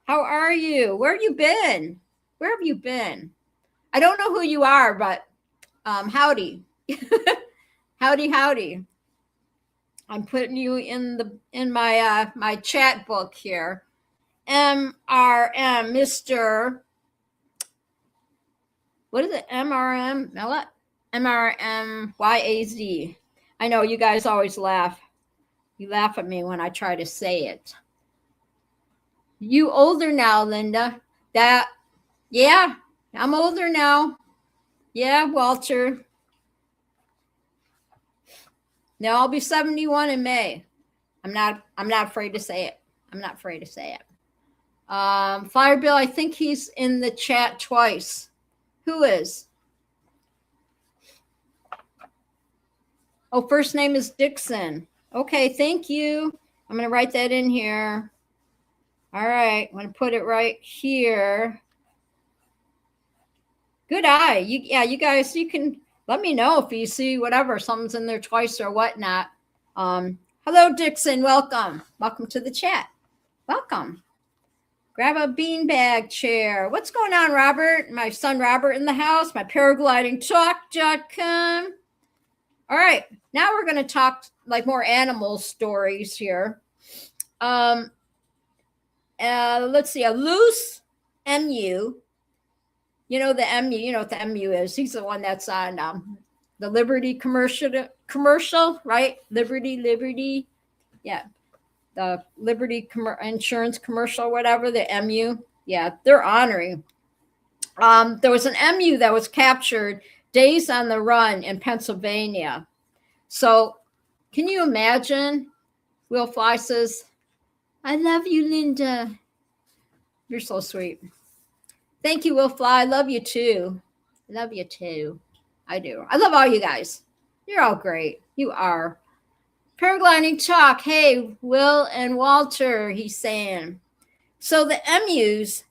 How are you? Where have you been? I don't know who you are, but howdy. Howdy. I'm putting you in my chat book here. MRM, Mr. What is it? MRM? MRMYAZ. I know you guys always laugh. You laugh at me when I try to say it. You older now, Linda. Yeah, I'm older now. Yeah, Walter. No, I'll be 71 in May. I'm not afraid to say it. Flyer Bill, I think he's in the chat twice. Who is? Oh, first name is Dixon. Okay, thank you. I'm going to write that in here. All right, I'm going to put it right here. Good eye. You guys, you can let me know if you see whatever, something's in there twice or whatnot. Hello, Dixon. Welcome to the chat. Welcome. Grab a beanbag chair. What's going on, Robert? My son Robert in the house. My paraglidingtalk.com. All right, now we're going to talk like more animal stories here. Let's see, a loose emu. You know the emu. You know what the emu is. He's the one that's on the Liberty commercial, right? Liberty. Yeah. The Liberty insurance commercial, whatever, the emu. Yeah, they're honoring. There was an emu that was captured days on the run in Pennsylvania. So can you imagine? Will Fly says, I love you, Linda. You're so sweet. Thank you, Will Fly. I love you too. I do. I love all you guys. You're all great. You are. Paragliding talk. Hey, Will and Walter, he's saying. So the emus,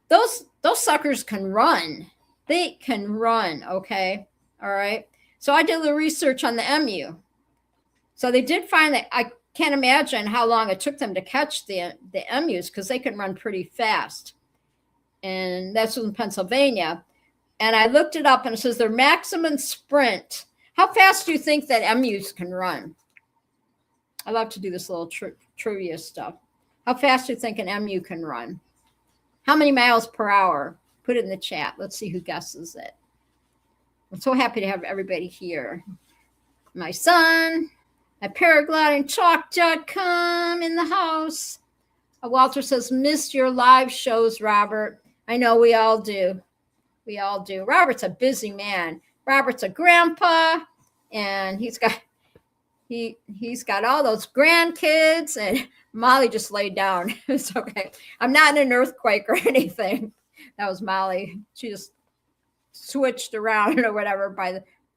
those suckers can run. They can run, okay? All right. So I did a little research on the emu. So they did find that I can't imagine how long it took them to catch the emus because they can run pretty fast. And that's in Pennsylvania. And I looked it up and it says their maximum sprint. How fast do you think that emus can run? I love to do this little trivia stuff. How fast do you think an emu can run? How many miles per hour? Put it in the chat. Let's see who guesses it. I'm so happy to have everybody here. My son at paraglidingtalk.com in the house. Walter says, missed your live shows, Robert. I know we all do. We all do. Robert's a busy man. Robert's a grandpa, and he's got all those grandkids, and Molly just laid down. It's okay. I'm not in an earthquake or anything. That was Molly. She just switched around or whatever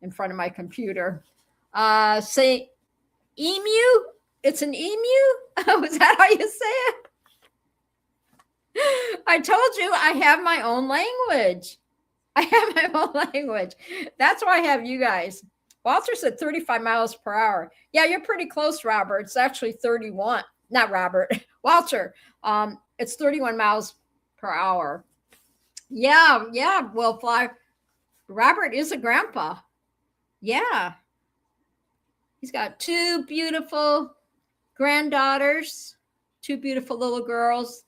in front of my computer. Say emu? It's an emu? Is that how you say it? I told you I have my own language. I have my own language. That's why I have you guys. Walter said 35 miles per hour. Yeah, you're pretty close, Robert. It's actually 31. Not Robert. Walter. It's 31 miles per hour. Yeah. Will fly. Robert is a grandpa. Yeah. He's got two beautiful granddaughters, two beautiful little girls,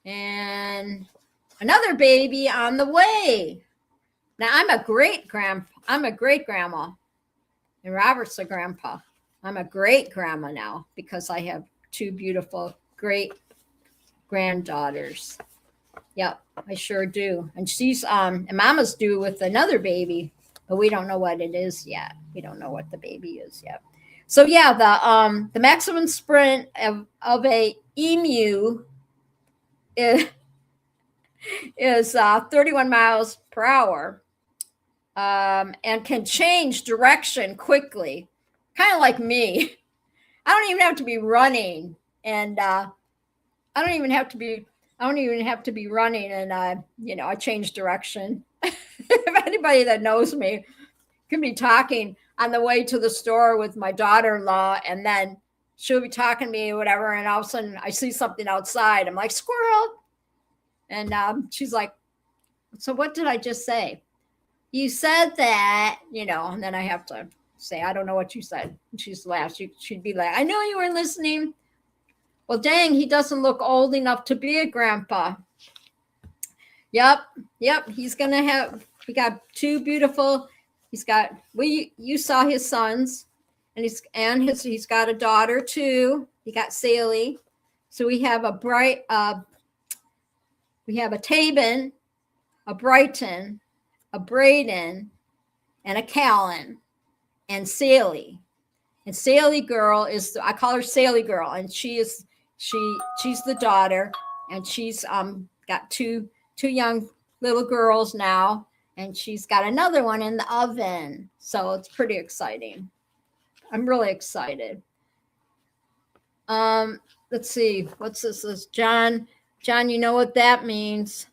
and another baby on the way. Now I'm a great grandma, and Robert's a grandpa. I'm a great grandma now because I have two beautiful great granddaughters. Yep, I sure do. And she's and Mama's due with another baby, but we don't know what it is yet. We don't know what the baby is yet. So yeah, the maximum sprint of a emu is 31 miles per hour, and can change direction quickly, kind of like me. I don't even have to be running, and I don't even have to be running, and I change direction. If anybody that knows me could be talking on the way to the store with my daughter-in-law, and then she'll be talking to me or whatever, and all of a sudden I see something outside. I'm like, squirrel. And she's like, so what did I just say? You said that, and then I have to say, I don't know what you said. And she's laughed. She'd be like, I know you were listening. Well, dang, he doesn't look old enough to be a grandpa. Yep. He's going to have, we got two beautiful, you saw his sons, and he's got a daughter too. He got Sally. So we have a Tabin, a Brighton, a Braden, and a Callan, and Sally. And Sally girl I call her Sally girl, and she's the daughter, and she's got two young little girls now, and she's got another one in the oven. So it's pretty exciting. I'm really excited. Let's see. What's this? This John, you know what that means.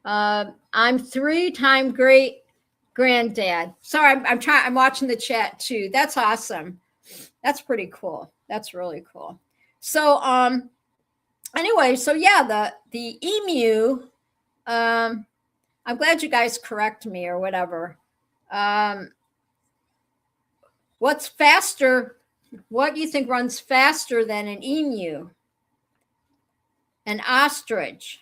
I'm 3-time great granddad. Sorry, I'm watching the chat too. That's awesome. That's pretty cool. That's really cool. So anyway, so yeah, the emu, I'm glad you guys correct me or whatever. What's faster? What do you think runs faster than an emu? An ostrich.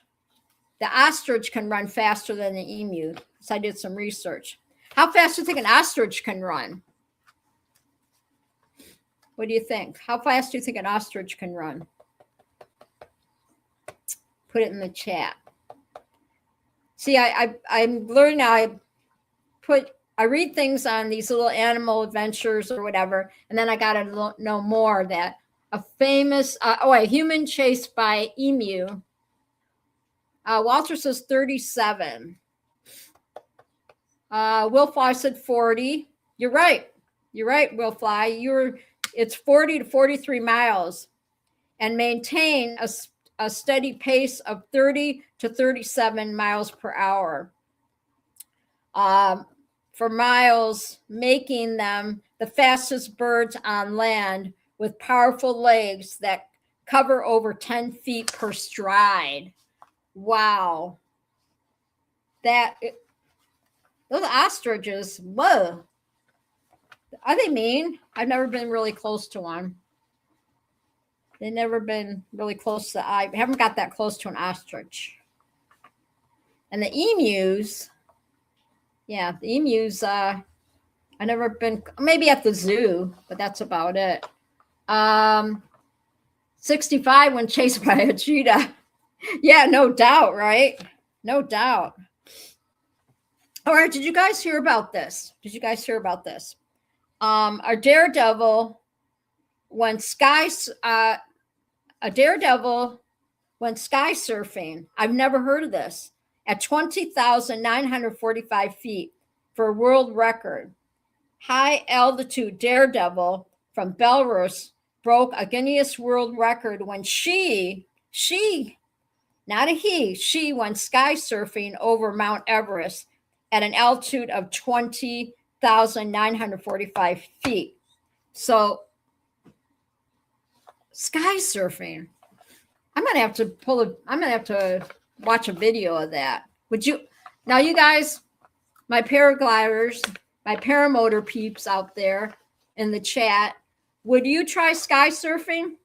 The ostrich can run faster than the emu. So I did some research. How fast do you think an ostrich can run? What do you think? How fast do you think an ostrich can run? Put it in the chat. See, I'm learning now. I read things on these little animal adventures or whatever, and then I got to know more that a famous, a human chased by emu. Walter says 37. Will Fly said 40. You're right, Will Fly. It's 40 to 43 miles, and maintain a steady pace of 30 to 37 miles per hour. For miles, making them the fastest birds on land with powerful legs that cover over 10 feet per stride. Wow. Those ostriches, whoa. Are they mean? I've never been really close to one. They've never been really close to, I haven't got that close to an ostrich. And the emus, yeah, the emus, I never been, maybe at the zoo, but that's about it. 65 when chased by a cheetah. Yeah, no doubt, right? No doubt. All right, did you guys hear about this? A daredevil went sky surfing. I've never heard of this. At 20,945 feet for a world record. High altitude daredevil from Belarus broke a Guinness World Record when she, not a he, she went sky surfing over Mount Everest at an altitude of 20,945 feet. So, sky surfing. I'm gonna have to watch a video of that. Would you? Now, you guys, my paragliders, my paramotor peeps out there in the chat, would you try sky surfing?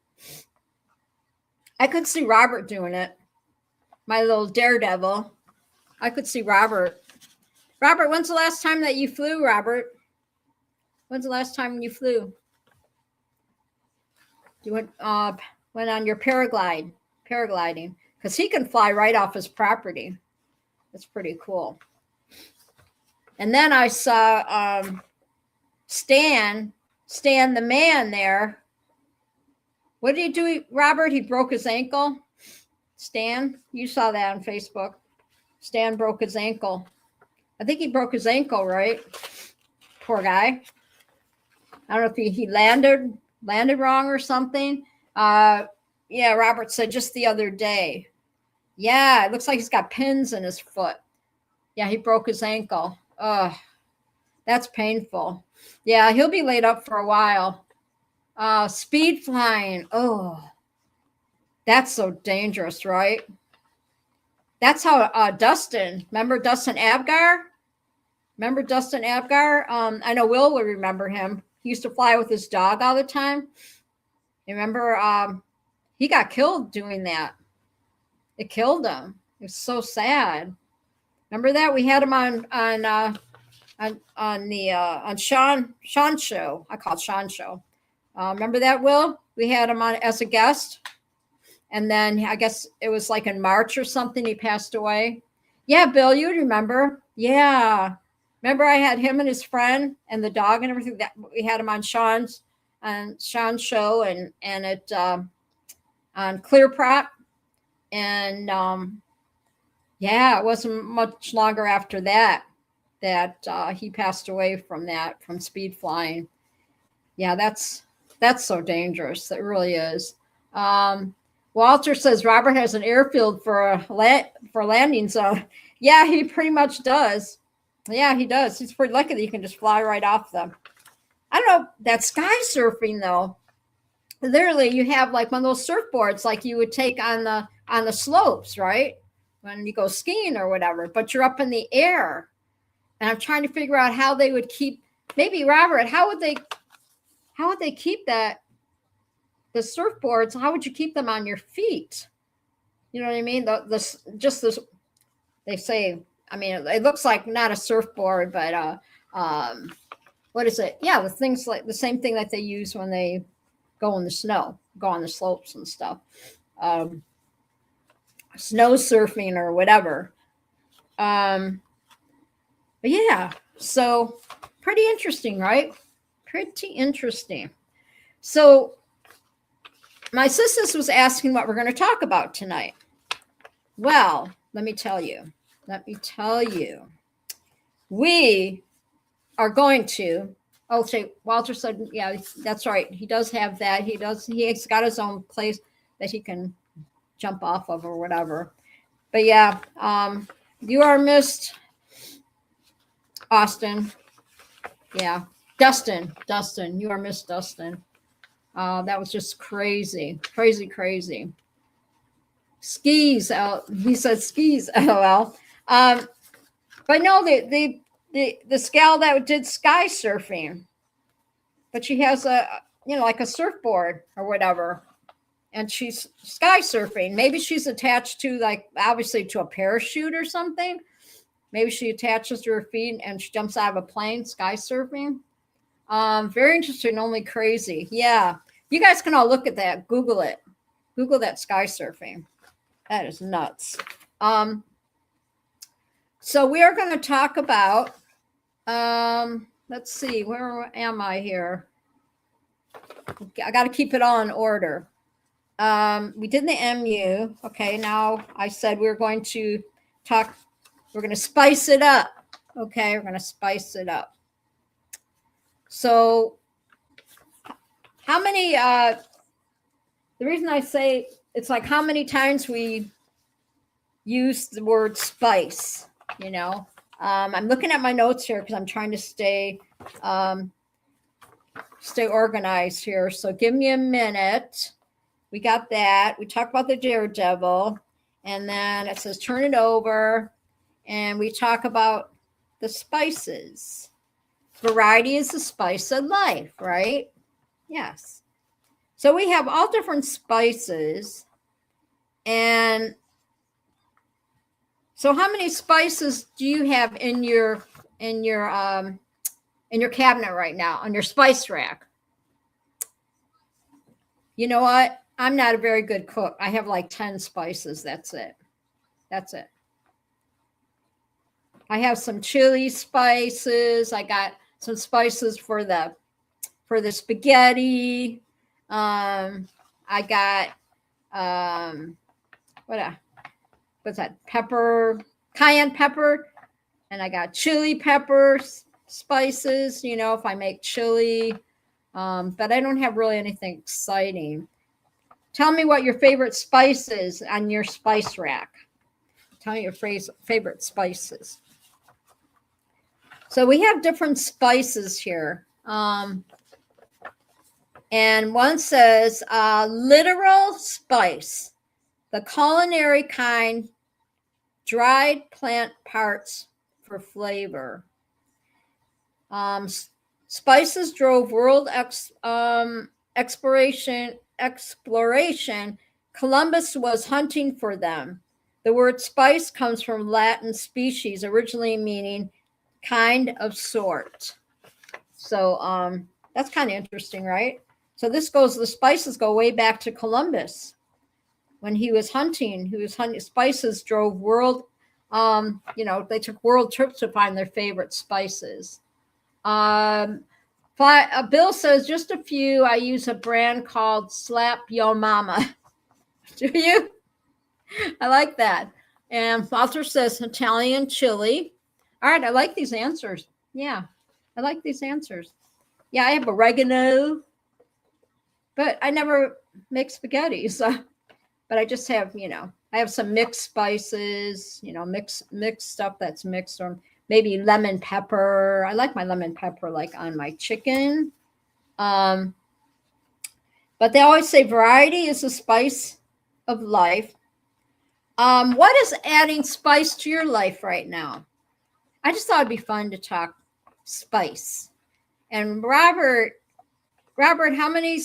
I could see Robert doing it. My little daredevil. I could see Robert. Robert, when's the last time that you flew, Robert? When's the last time you flew? You went on your paragliding, because he can fly right off his property. That's pretty cool. And then I saw Stan the man there. What did he do, Robert? He broke his ankle. Stan, you saw that on Facebook. Stan broke his ankle. I think he broke his ankle, right? Poor guy. I don't know if he landed wrong or something. Yeah, Robert said just the other day. Yeah, it looks like he's got pins in his foot. Yeah, he broke his ankle. Oh, that's painful. Yeah, he'll be laid up for a while. Speed flying. Oh, that's so dangerous, right? That's how Dustin, remember Dustin Abgar? I know Will would remember him. He used to fly with his dog all the time. Remember, he got killed doing that. It killed him. It was so sad. Remember that? We had him on Sean's show. I call it Sean's show. Remember that, Will? We had him on as a guest. And then I guess it was like in March or something, he passed away. Yeah, Bill, you remember. Yeah. Remember I had him and his friend and the dog and everything. That we had him on Sean's show and it on Clear Prop. And yeah, it wasn't much longer after that he passed away from speed flying. Yeah, that's so dangerous. It really is. Walter says Robert has an airfield for landing zone. Yeah, he pretty much does. Yeah, he does. He's pretty lucky that you can just fly right off them. I don't know, that sky surfing though. Literally, you have like one of those surfboards like you would take on the slopes, right? When you go skiing or whatever, but you're up in the air. And I'm trying to figure out how they would keep, maybe Robert, how would they keep the surfboards? How would you keep them on your feet? You know what I mean? They say, I mean, it looks like not a surfboard, but what is it? Yeah, the things like the same thing that they use when they go in the snow, go on the slopes and stuff. Snow surfing or whatever. But yeah, so pretty interesting, right? Pretty interesting. So my sisters was asking what we're going to talk about tonight. Well, let me tell you. We are going to, Walter said, yeah, that's right. He does have that. He's got his own place that he can jump off of or whatever. But yeah, you are missed, Austin. Yeah, Dustin, you are missed, Dustin. That was just crazy. Skis out. He said skis. LOL. But no, the gal that did sky surfing, but she has like a surfboard or whatever. and she's sky surfing. Maybe she's attached to, like, obviously to a parachute or something. Maybe she attaches to her feet and she jumps out of a plane, sky surfing. Very interesting, only crazy. Yeah. You guys can all look at that. Google it. Google that sky surfing. That is nuts. So we are going to talk about, let's see, where am I here? I got to keep it all in order. We did the MU. Okay, now I said we're going to talk, we're going to spice it up. Okay, we're going to spice it up. So how many, the reason I say it's like how many times we use the word spice, you know. I'm looking at my notes here because I'm trying to stay organized here. So give me a minute. We got that. We talked about the daredevil. And then it says turn it over. And we talk about the spices. Variety is the spice of life, right? Yes. So we have all different spices. And so how many spices do you have in your cabinet right now, on your spice rack? You know what? I'm not a very good cook. I have like 10 spices. That's it. That's it. I have some chili spices. I got some spices for the spaghetti. I got what's that? Pepper, cayenne pepper, and I got chili peppers, spices, you know, if I make chili. But I don't have really anything exciting. Tell me what your favorite spice is on your spice rack. Tell me your favorite spices. So we have different spices here. And one says literal spice, the culinary kind, dried plant parts for flavor. Spices drove world exploration. Columbus was hunting for them. The word spice comes from Latin species, originally meaning kind of sort. So that's kind of interesting, right? So the spices go way back to Columbus. When he was hunting, spices drove world, they took world trips to find their favorite spices. Bill says, just a few. I use a brand called Slap Yo Mama. Do you? I like that. And Walter says Italian chili. All right, I like these answers. Yeah, I like these answers. Yeah, I have oregano, but I never make spaghetti. So, but I just have, I have some mixed spices, mixed stuff that's mixed, or maybe lemon pepper. I like my lemon pepper like on my chicken. But they always say variety is the spice of life. What is adding spice to your life right now? I just thought it'd be fun to talk spice. And Robert, how many?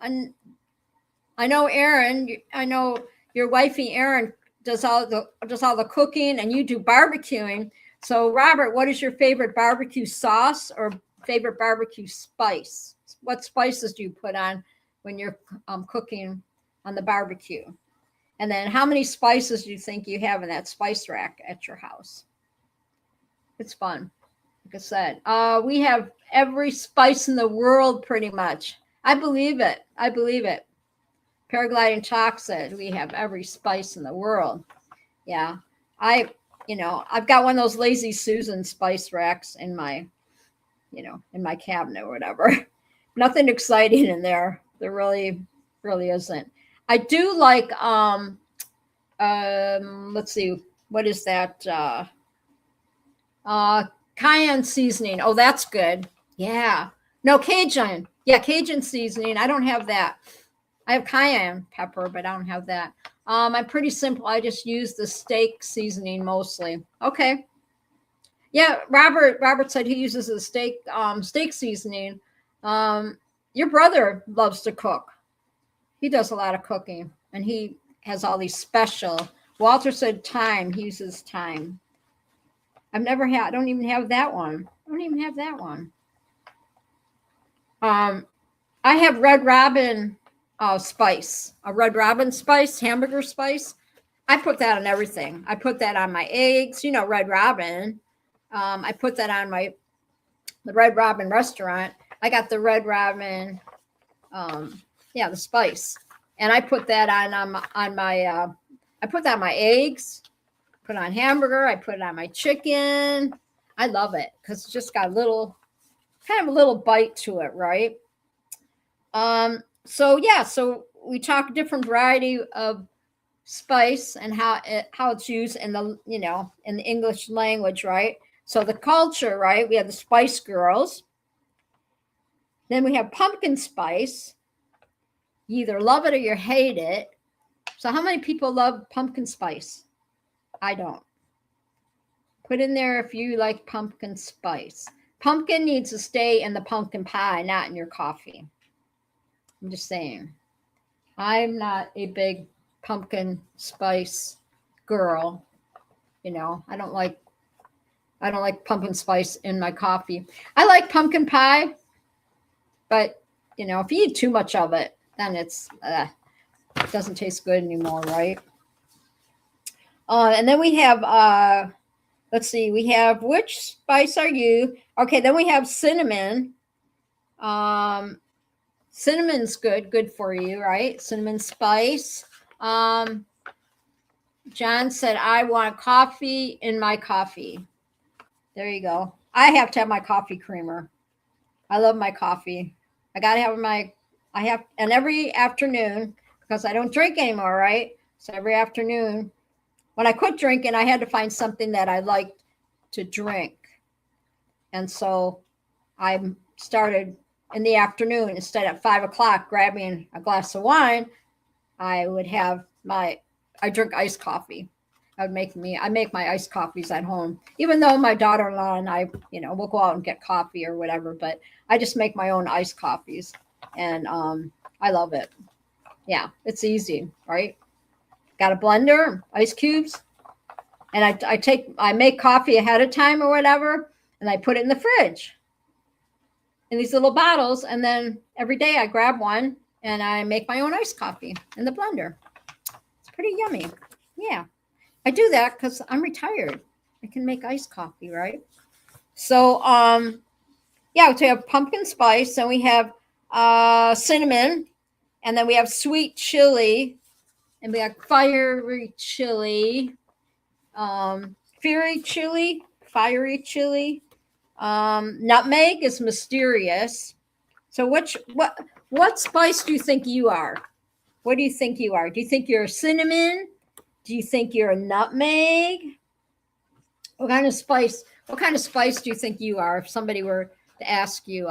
I know Erin. I know your wifey Erin does all the cooking, and you do barbecuing. So, Robert, what is your favorite barbecue sauce or favorite barbecue spice? What spices do you put on when you're cooking on the barbecue? And then how many spices do you think you have in that spice rack at your house? It's fun. Like I said, we have every spice in the world pretty much. I believe it. Paragliding Talk said we have every spice in the world. Yeah. I've got one of those Lazy Susan spice racks in my cabinet or whatever. Nothing exciting in there. There really isn't. I do like, let's see, what is that? Cayenne seasoning. Oh, that's good. Yeah. No, Cajun. Yeah, Cajun seasoning. I don't have that. I have cayenne pepper, but I don't have that. I'm pretty simple. I just use the steak seasoning mostly. Okay. Yeah, Robert said he uses the steak seasoning. Your brother loves to cook. he does a lot of cooking, and he has all these special. Walter said thyme. He uses thyme. I've never had. I don't even have that one. I don't even have that one. I have Red Robin spice, a Red Robin spice, hamburger spice. I put that on everything. I put that on my eggs. You know, Red Robin. I put that on the Red Robin restaurant. I got the Red Robin, the spice, and I put that on my. I put that on my eggs. Put on hamburger. I put it on my chicken. I love it because it's just got kind of a little bite to it, right? So we talk different variety of spice and how it's used in the in the English language, right? So the culture, right? We have the Spice Girls. Then we have pumpkin spice. You either love it or you hate it. So how many people love pumpkin spice? I don't. Put in there if you like pumpkin spice. Pumpkin needs to stay in the pumpkin pie, not in your coffee. I'm just saying. I'm not a big pumpkin spice girl. You know, I don't like pumpkin spice in my coffee. I like pumpkin pie, but you know, if you eat too much of it, then it doesn't taste good anymore, right? And then we have let's see, we have which spice are you? Okay, then we have cinnamon. Cinnamon's good for you, right? Cinnamon spice. John said, I want coffee in my coffee. There you go. I have to have my coffee creamer. I love my coffee. I got to have and every afternoon, because I don't drink anymore, right? So every afternoon, when I quit drinking, I had to find something that I liked to drink. And so I started in the afternoon, instead of 5 o'clock grabbing a glass of wine, I would have I drink iced coffee. I make my iced coffees at home, even though my daughter-in-law and I, we'll go out and get coffee or whatever, but I just make my own iced coffees, and I love it. Yeah, it's easy, right? Got a blender, ice cubes, and I make coffee ahead of time or whatever, and I put it in the fridge in these little bottles, and then every day I grab one and I make my own iced coffee in the blender. It's pretty yummy. Yeah. I do that because I'm retired. I can make iced coffee, right? So, so we have pumpkin spice, and we have cinnamon, and then we have sweet chili, and we have fiery chili, fiery chili. Nutmeg is mysterious. So what spice do you think you are? What do you think you are? Do you think you're a cinnamon? Do you think you're a nutmeg? What kind of spice do you think you are? If somebody were to ask you,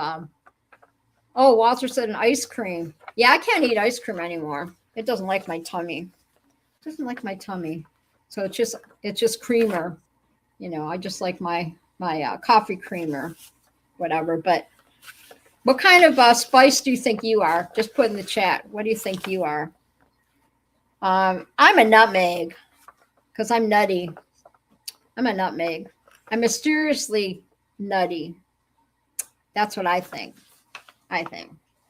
Walter said an ice cream. Yeah, I can't eat ice cream anymore. It doesn't like my tummy. So it's just creamer. I just like my coffee creamer, whatever. But what kind of spice do you think you are? Just put in the chat. What do you think you are? I'm a nutmeg because I'm nutty. I'm a nutmeg. I'm mysteriously nutty. That's what I think.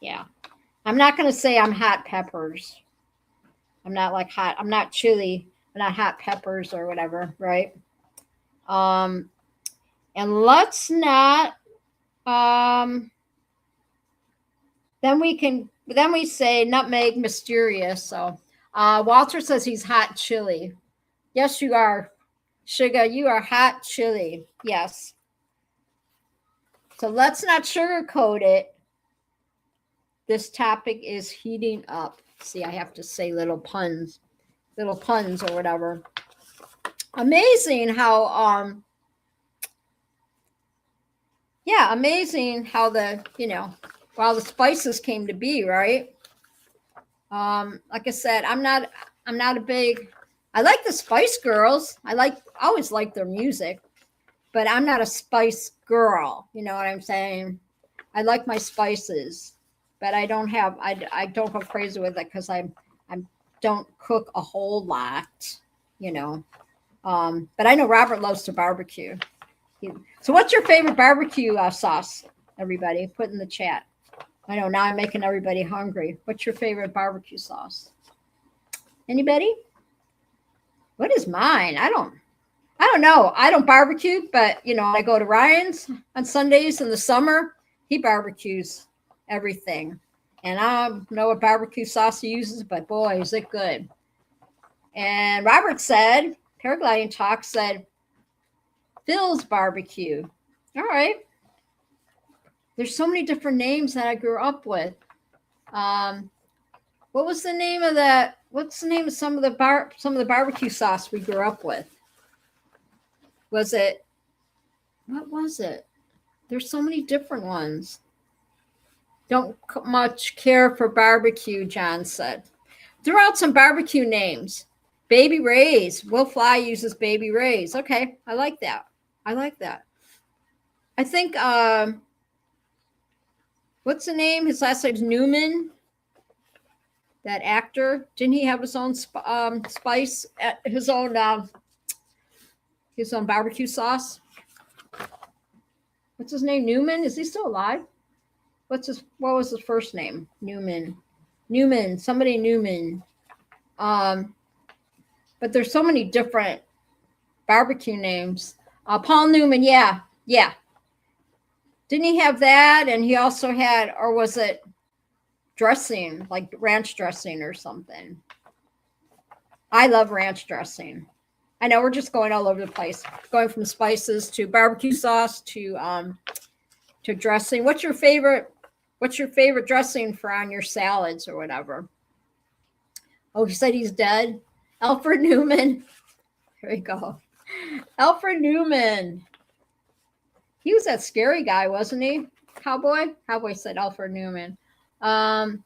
Yeah. I'm not going to say I'm hot peppers. I'm not like hot. I'm not chili. I'm not hot peppers or whatever, right? And let's not. Then we say nutmeg mysterious. So Walter says he's hot chili. Yes, you are. Sugar, you are hot chili. Yes. So let's not sugarcoat it. This topic is heating up. See, I have to say little puns or whatever. Amazing how amazing how the the spices came to be, right? Like I said, I'm not a big. I like the Spice Girls. I always like their music, but I'm not a spice girl. You know what I'm saying? I like my spices, but I don't have, I don't go crazy with it because I don't cook a whole lot, you know. But I know Robert loves to barbecue. So what's your favorite barbecue sauce, everybody? Put in the chat. I know now I'm making everybody hungry. What's your favorite barbecue sauce? Anybody? What is mine? I don't know. I don't barbecue, but you know, I go to Ryan's on Sundays in the summer. He barbecues everything. And I don't know what barbecue sauce he uses, but boy, is it good. And Robert said, Paragliding Talk said, Phil's barbecue. All right. There's so many different names that I grew up with. What was the name of that? What's the name of some of the barbecue sauce we grew up with? What was it? There's so many different ones. Don't much care for barbecue, John said. Throw out some barbecue names. Baby Ray's. Will Fly uses Baby Ray's. Okay, I like that. I think, what's the name? His last name's Newman. That actor. Didn't he have his own spice, his own barbecue sauce? What's his name? Newman? Is he still alive? What was his first name? Newman. Somebody Newman. But there's so many different barbecue names. Paul Newman, yeah. Didn't he have that? And he also had, or was it dressing, like ranch dressing or something? I love ranch dressing. I know we're just going all over the place, going from spices to barbecue sauce to dressing. What's your favorite dressing for on your salads or whatever? Oh, he said he's dead. Alfred Newman. There we go. Alfred Newman. He was that scary guy, wasn't he? Cowboy said Alfred Newman. And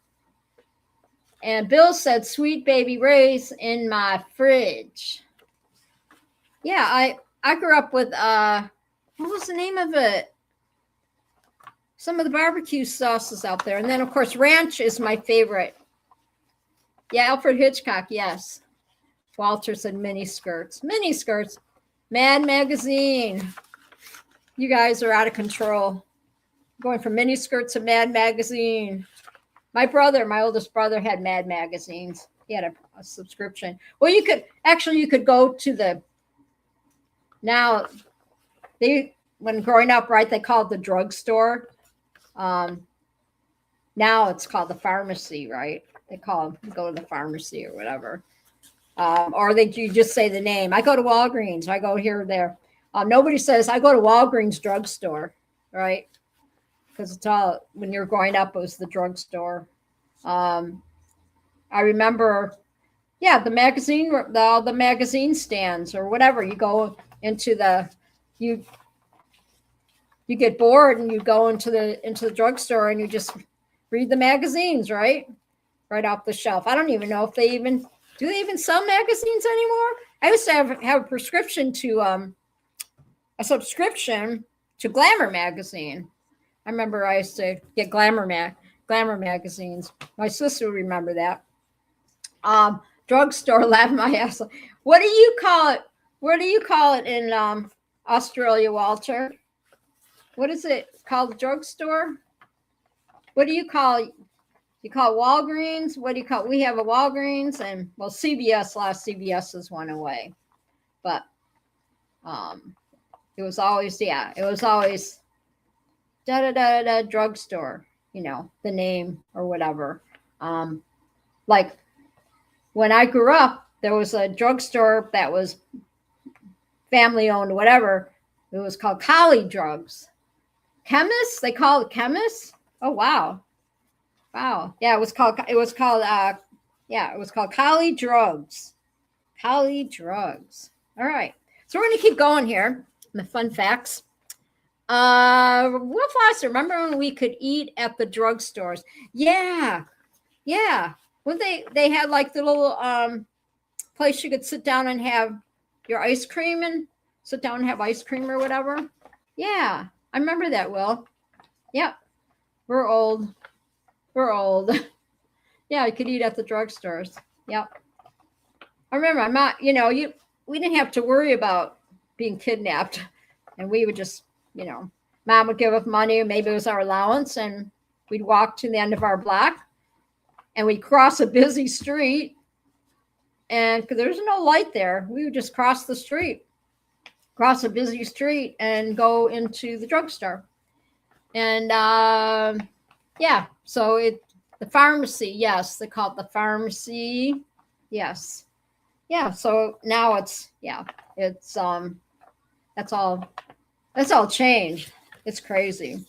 Bill said, Sweet Baby Ray's in my fridge. Yeah, I grew up with, what was the name of it? Some of the barbecue sauces out there. And then, of course, ranch is my favorite. Yeah, Alfred Hitchcock, yes. Walter said mini skirts. Mad Magazine. You guys are out of control. Going from mini skirts to Mad Magazine. My oldest brother had Mad magazines. He had a subscription. Well, you could go to when growing up, right, they called it the drugstore. Now it's called the pharmacy, right? They go to the pharmacy or whatever. Or you just say the name. I go to Walgreens. I go here or there. Nobody says I go to Walgreens drugstore, right? Because it's all, when you're growing up, it was the drugstore. I remember, the magazine, all the magazine stands or whatever. You go into you get bored and you go into the drugstore and you just read the magazines, right off the shelf. I don't even know if they even sell magazines anymore. I used to have a subscription to Glamour magazine. I remember I used to get Glamour magazines. My sister would remember that. Drugstore, laugh my ass off. What do you call it? What do you call it in Australia, Walter? What is it called? Drugstore? What do you call it? You call it Walgreens? What do you call it? We have a Walgreens and, well, CVS, last CVS's went away. But it was always drugstore, the name or whatever. Like when I grew up, there was a drugstore that was family owned, whatever. It was called Collie Drugs. Chemists? They call it chemists? Oh, wow. Yeah, it was called Collie Drugs. Collie Drugs. All right. So we're going to keep going here. The fun facts. Wolf Foster, remember when we could eat at the drugstores? Yeah. When they had like the little place you could sit down and have your ice cream and sit down and have ice cream or whatever. Yeah, I remember that, Will. Yep. We're old. We're old. Yeah, you could eat at the drugstores. Yep. I remember my mom, we didn't have to worry about being kidnapped. And we would just, mom would give us money, maybe it was our allowance, and we'd walk to the end of our block and we'd cross a busy street. And because there's no light there, we would just cross the street, cross a busy street, and go into the drugstore. And so the pharmacy, yes, they call it the pharmacy, yes, yeah. So now it's that's all changed. It's crazy.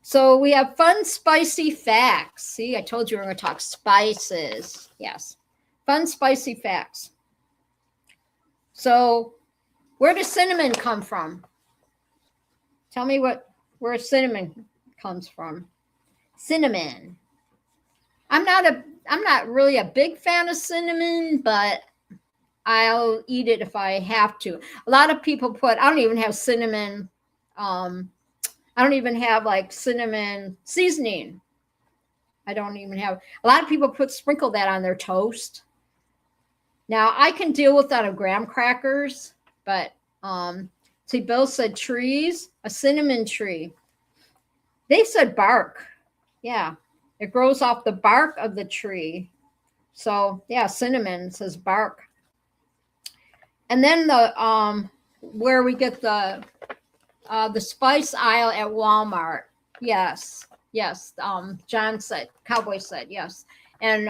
So we have fun, spicy facts. See, I told you we were going to talk spices. Yes, fun, spicy facts. So, where does cinnamon come from? Tell me where cinnamon comes from. Cinnamon. I'm not really a big fan of cinnamon, but I'll eat it if I have to. A lot of people I don't even have cinnamon. I don't even have like cinnamon seasoning. I don't even have. A lot of people sprinkle that on their toast. Now I can deal with that on graham crackers, but see, Bill said trees, a cinnamon tree. They said bark. Yeah, it grows off the bark of the tree. So yeah, cinnamon says bark. And then where we get the spice aisle at Walmart. Yes. John said, Cowboy said, yes. And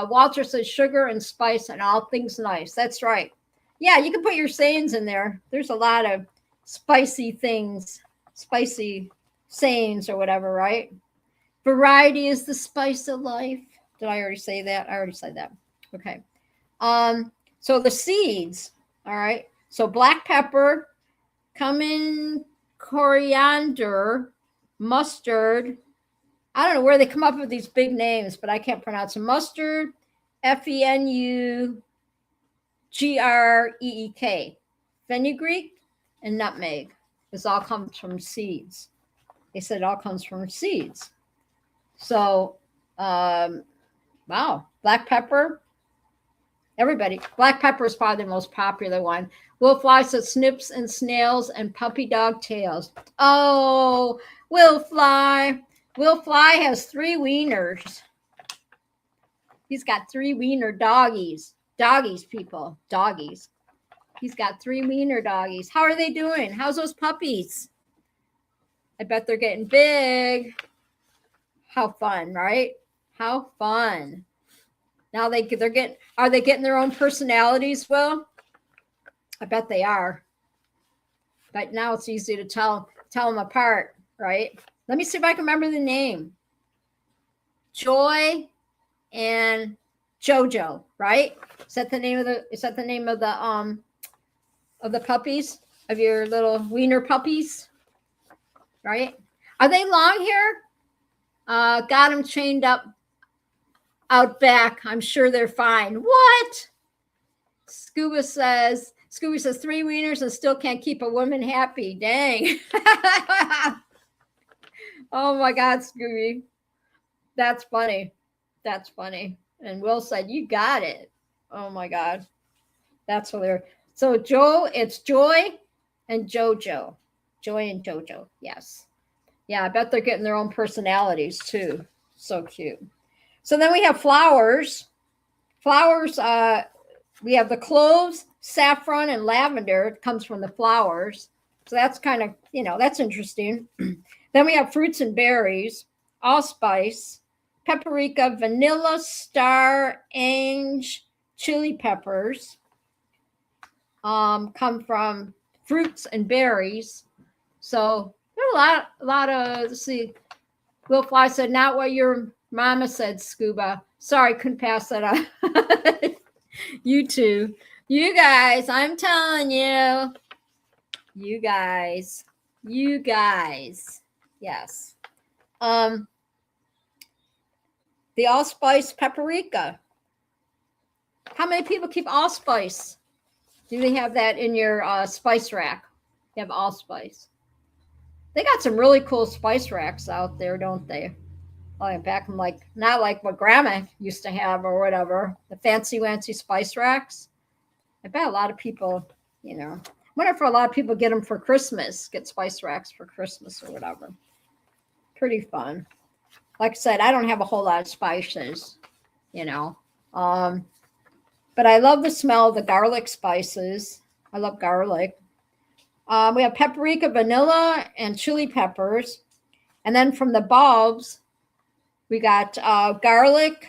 Walter says sugar and spice and all things nice. That's right. Yeah, you can put your sayings in there. There's a lot of spicy things, spicy sayings or whatever, right? Variety is the spice of life. Did I already say that? I already said that. Okay. So the seeds, all right. So black pepper, cumin, coriander, mustard. I don't know where they come up with these big names, but I can't pronounce them. Mustard, fenugreek, fenugreek, and nutmeg. This all comes from seeds. They said it all comes from seeds. So, wow, black pepper. Everybody, black pepper is probably the most popular one. Will Fly says snips and snails and puppy dog tails. Oh, Will Fly. Will Fly has 3 wieners. He's got 3 wiener doggies. Doggies, people. Doggies. He's got 3 wiener doggies. How are they doing? How's those puppies? I bet they're getting big. How fun, right? How fun. Now are they getting their own personalities? Well, I bet they are. But now it's easy to tell them apart, right? Let me see if I can remember the name. Joy and Jojo, right? Is that the name of the puppies? Of your little wiener puppies? Right? Are they long hair? Got them chained up out back. I'm sure they're fine. What? Scuba says 3 wieners and still can't keep a woman happy. Dang. Oh my God, Scooby. That's funny. That's funny. And Will said, you got it. Oh my God. That's hilarious. So it's Joy and Jojo. Joy and Jojo. Yes. Yeah, I bet they're getting their own personalities too. So cute. So then we have flowers. Flowers, we have the cloves, saffron, and lavender. It comes from the flowers. So that's kind of, that's interesting. Then we have fruits and berries, allspice, paprika, vanilla, star, ange, chili peppers. Come from fruits and berries. So there's a lot of, let's see. Will Fly said, not what your mama said, Scuba. Sorry, couldn't pass that on. You two. You guys, I'm telling you. You guys. Yes. The allspice paprika. How many people keep allspice? Do they have that in your spice rack? You have allspice. They got some really cool spice racks out there, don't they? back in like, not like what grandma used to have or whatever, the fancy wancy spice racks. I bet a lot of people, I wonder if a lot of people get them for Christmas, get spice racks for Christmas or whatever. Pretty fun. Like I said, I don't have a whole lot of spices, but I love the smell of the garlic spices. I love garlic. We have paprika, vanilla, and chili peppers. And then from the bulbs, we got garlic,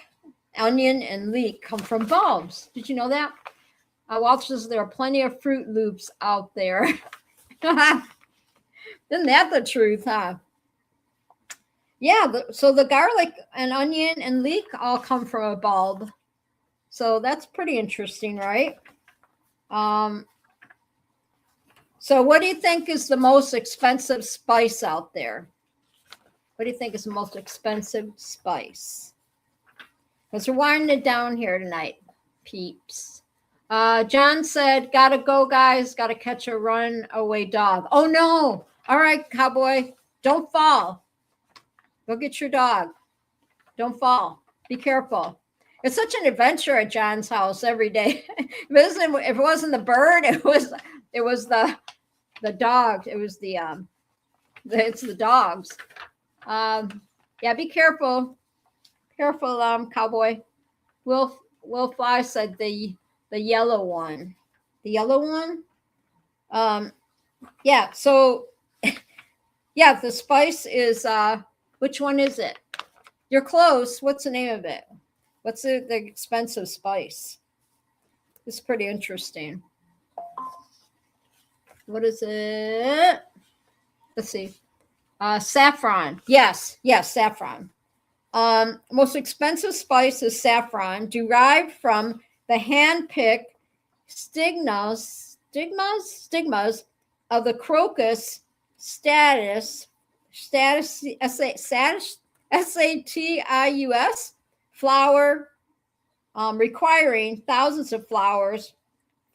onion, and leek come from bulbs. Did you know that? Walter says there are plenty of Fruit Loops out there. Isn't that the truth, huh? Yeah, so the garlic and onion and leek all come from a bulb. So that's pretty interesting, right? So what do you think is the most expensive spice out there? What do you think is the most expensive spice? Because we're winding it down here tonight, peeps. John said, gotta go, guys. Gotta catch a runaway dog. Oh, no. All right, cowboy. Don't fall. Go get your dog. Don't fall. Be careful. It's such an adventure at John's house every day. If it wasn't the bird, it was the dog. It was it's the dogs. Yeah, be careful. Careful, cowboy. Will Fly said the yellow one. The yellow one? Yeah, so yeah, the spice is which one is it? You're close. What's the name of it? What's the expensive spice? It's pretty interesting. What is it? Let's see. Saffron. Yes, saffron. Most expensive spice is saffron, derived from the hand-picked stigmas of the crocus status sativus flower, requiring thousands of flowers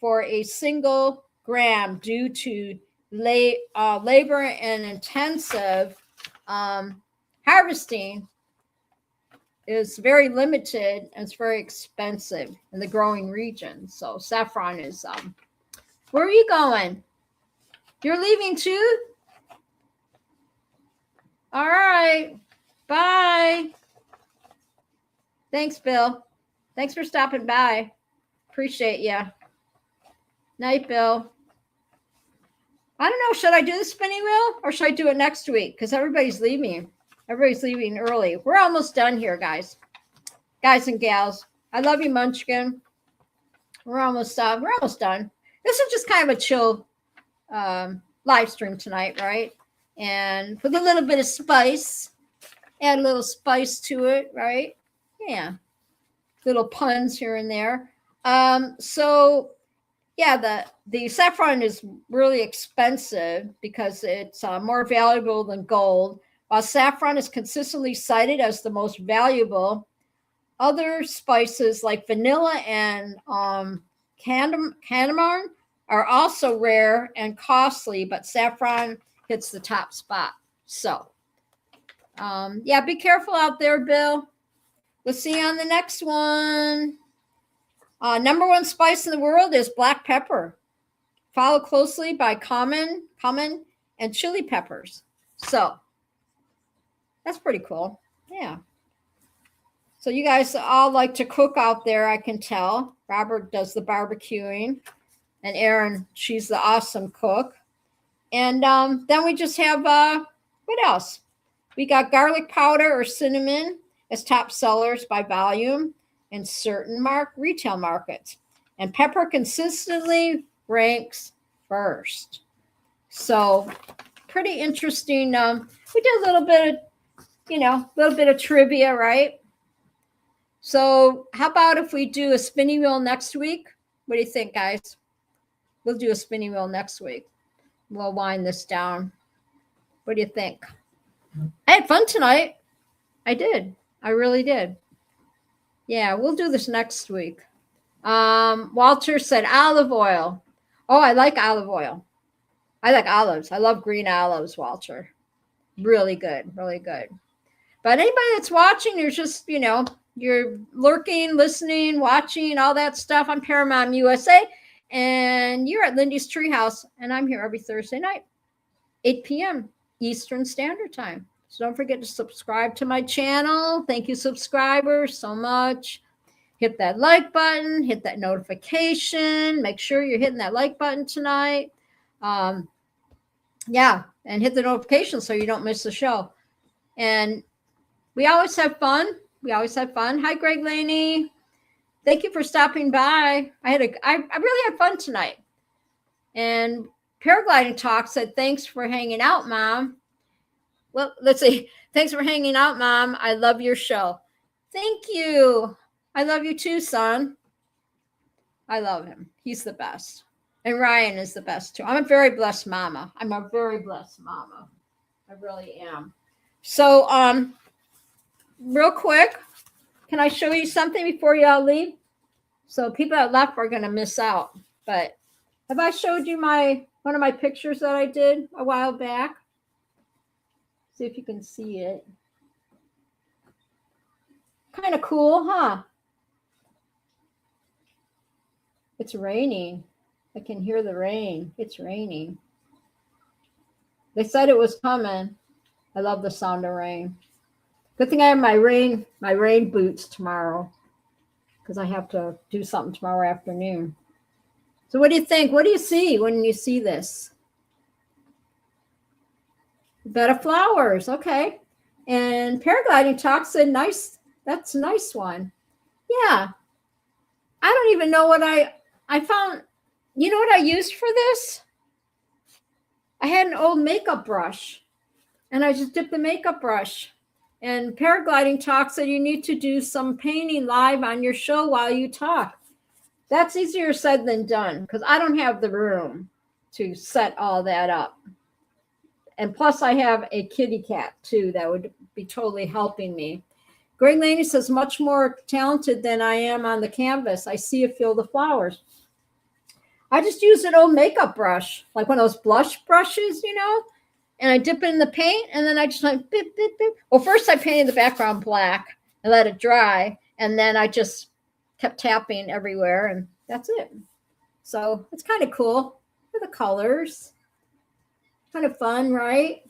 for a single gram due to labor and intensive harvesting is very limited and it's very expensive in the growing region. So saffron is where are you going? You're leaving too? All right. Bye. Thanks, Bill. Thanks for stopping by. Appreciate you. Night, Bill. I don't know. Should I do the spinning wheel or should I do it next week? Because everybody's leaving. Everybody's leaving early. We're almost done here, guys. Guys and gals. I love you, Munchkin. We're almost done. This is just kind of a chill live stream tonight, right? And with a little bit of spice. Add a little spice to it, right? Yeah. Little puns here and there. So yeah, the saffron is really expensive because it's more valuable than gold. While saffron is consistently cited as the most valuable, other spices like vanilla and cardamom are also rare and costly, but saffron hits the top spot. So, yeah, be careful out there, Bill. We'll see you on the next one. Number one spice in the world is black pepper, followed closely by common, and chili peppers. So that's pretty cool. Yeah. So you guys all like to cook out there, I can tell. Robert does the barbecuing, and Erin, she's the awesome cook. And then we just have, what else? We got garlic powder or cinnamon as top sellers by volume in certain retail markets. And pepper consistently ranks first. So pretty interesting. We did a little bit of trivia, right? So how about if we do a spinning wheel next week? What do you think, guys? We'll do a spinning wheel next week. We'll wind this down. What do you think? I had fun tonight. I did. I really did. Yeah, we'll do this next week. Walter said olive oil. Oh, I like olive oil. I like olives. I love green olives, Walter. Really good. Really good. But anybody that's watching, you're just, you're lurking, listening, watching, all that stuff. I'm Paramount USA, and you're at Lindy's Treehouse, and I'm here every Thursday night, 8 p.m. Eastern Standard Time. So don't forget to subscribe to my channel. Thank you, subscribers, so much. Hit that like button, hit that notification. Make sure you're hitting that like button tonight. Yeah, and hit the notification so you don't miss the show. And we always have fun. Hi, Greg Laney. Thank you for stopping by. I really had fun tonight. And Paragliding Talk said, thanks for hanging out, Mom. Well, let's see. Thanks for hanging out, Mom. I love your show. Thank you. I love you too, son. I love him. He's the best. And Ryan is the best too. I'm a very blessed mama. I really am. So, real quick, can I show you something before y'all leave? So people that left are going to miss out. But have I showed you one of my pictures that I did a while back? See if you can see it. Kind of cool, huh? It's raining. I can hear the rain. It's raining. They said it was coming. I love the sound of rain. Good thing I have my rain boots tomorrow, because I have to do something tomorrow afternoon. So what do you think? What do you see when you see this? Bed of flowers. Okay. And Paragliding Talk said, nice. That's a nice one. Yeah. I don't even know what I found. You know what I used for this? I had an old makeup brush, and I just dipped the makeup brush. And Paragliding Talk said you need to do some painting live on your show while you talk. That's easier said than done, because I don't have the room to set all that up. And plus I have a kitty cat too that would be totally helping me. Greg Laney says, much more talented than I am on the canvas. I see and feel the flowers. I just use an old makeup brush, like one of those blush brushes, and I dip it in the paint, and then I just like, bip, bip, bip. Well, first I painted the background black and let it dry, and then I just kept tapping everywhere, and that's it. So it's kind of cool for the colors. Kind of fun, right?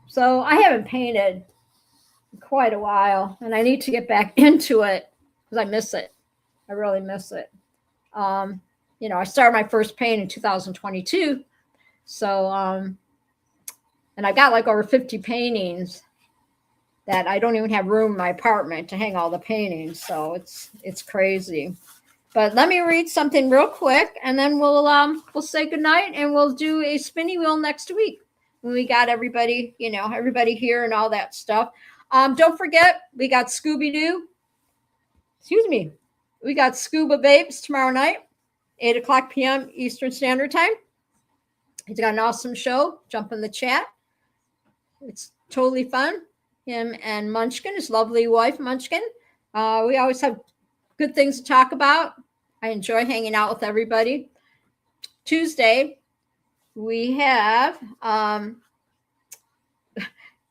So I haven't painted in quite a while, and I need to get back into it because I miss it. I really miss it. I started my first paint in 2022. So, and I got like over 50 paintings that I don't even have room in my apartment to hang all the paintings. So it's crazy. But let me read something real quick, and then we'll say goodnight, and we'll do a spinny wheel next week when we got everybody, everybody here and all that stuff. Don't forget, we got Scooby-Doo. Excuse me. We got Scuba Babes tomorrow night, 8:00 p.m. Eastern Standard Time. He's got an awesome show. Jump in the chat. It's totally fun. Him and Munchkin, his lovely wife, Munchkin. We always have good things to talk about. I enjoy hanging out with everybody. Tuesday, we have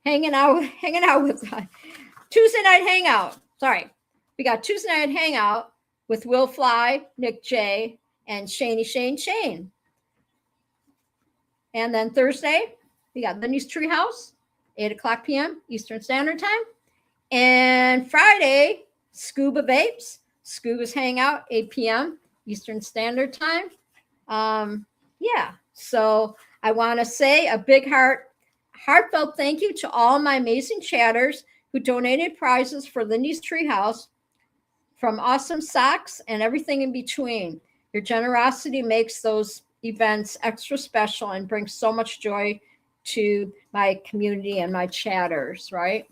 hanging out with Tuesday night hangout. Sorry. We got Tuesday night hangout with Will Fly, Nick J, and Shane. And then Thursday, we got Lindy's Treehouse, 8:00 p.m. Eastern Standard Time. And Friday, Scuba Babes. Scuba's Hangout, 8 p.m. Eastern Standard Time. So I want to say a big heartfelt thank you to all my amazing chatters who donated prizes for Lindy's Treehouse, from awesome socks and everything in between. Your generosity makes those events extra special and brings so much joy to my community and my chatters, right?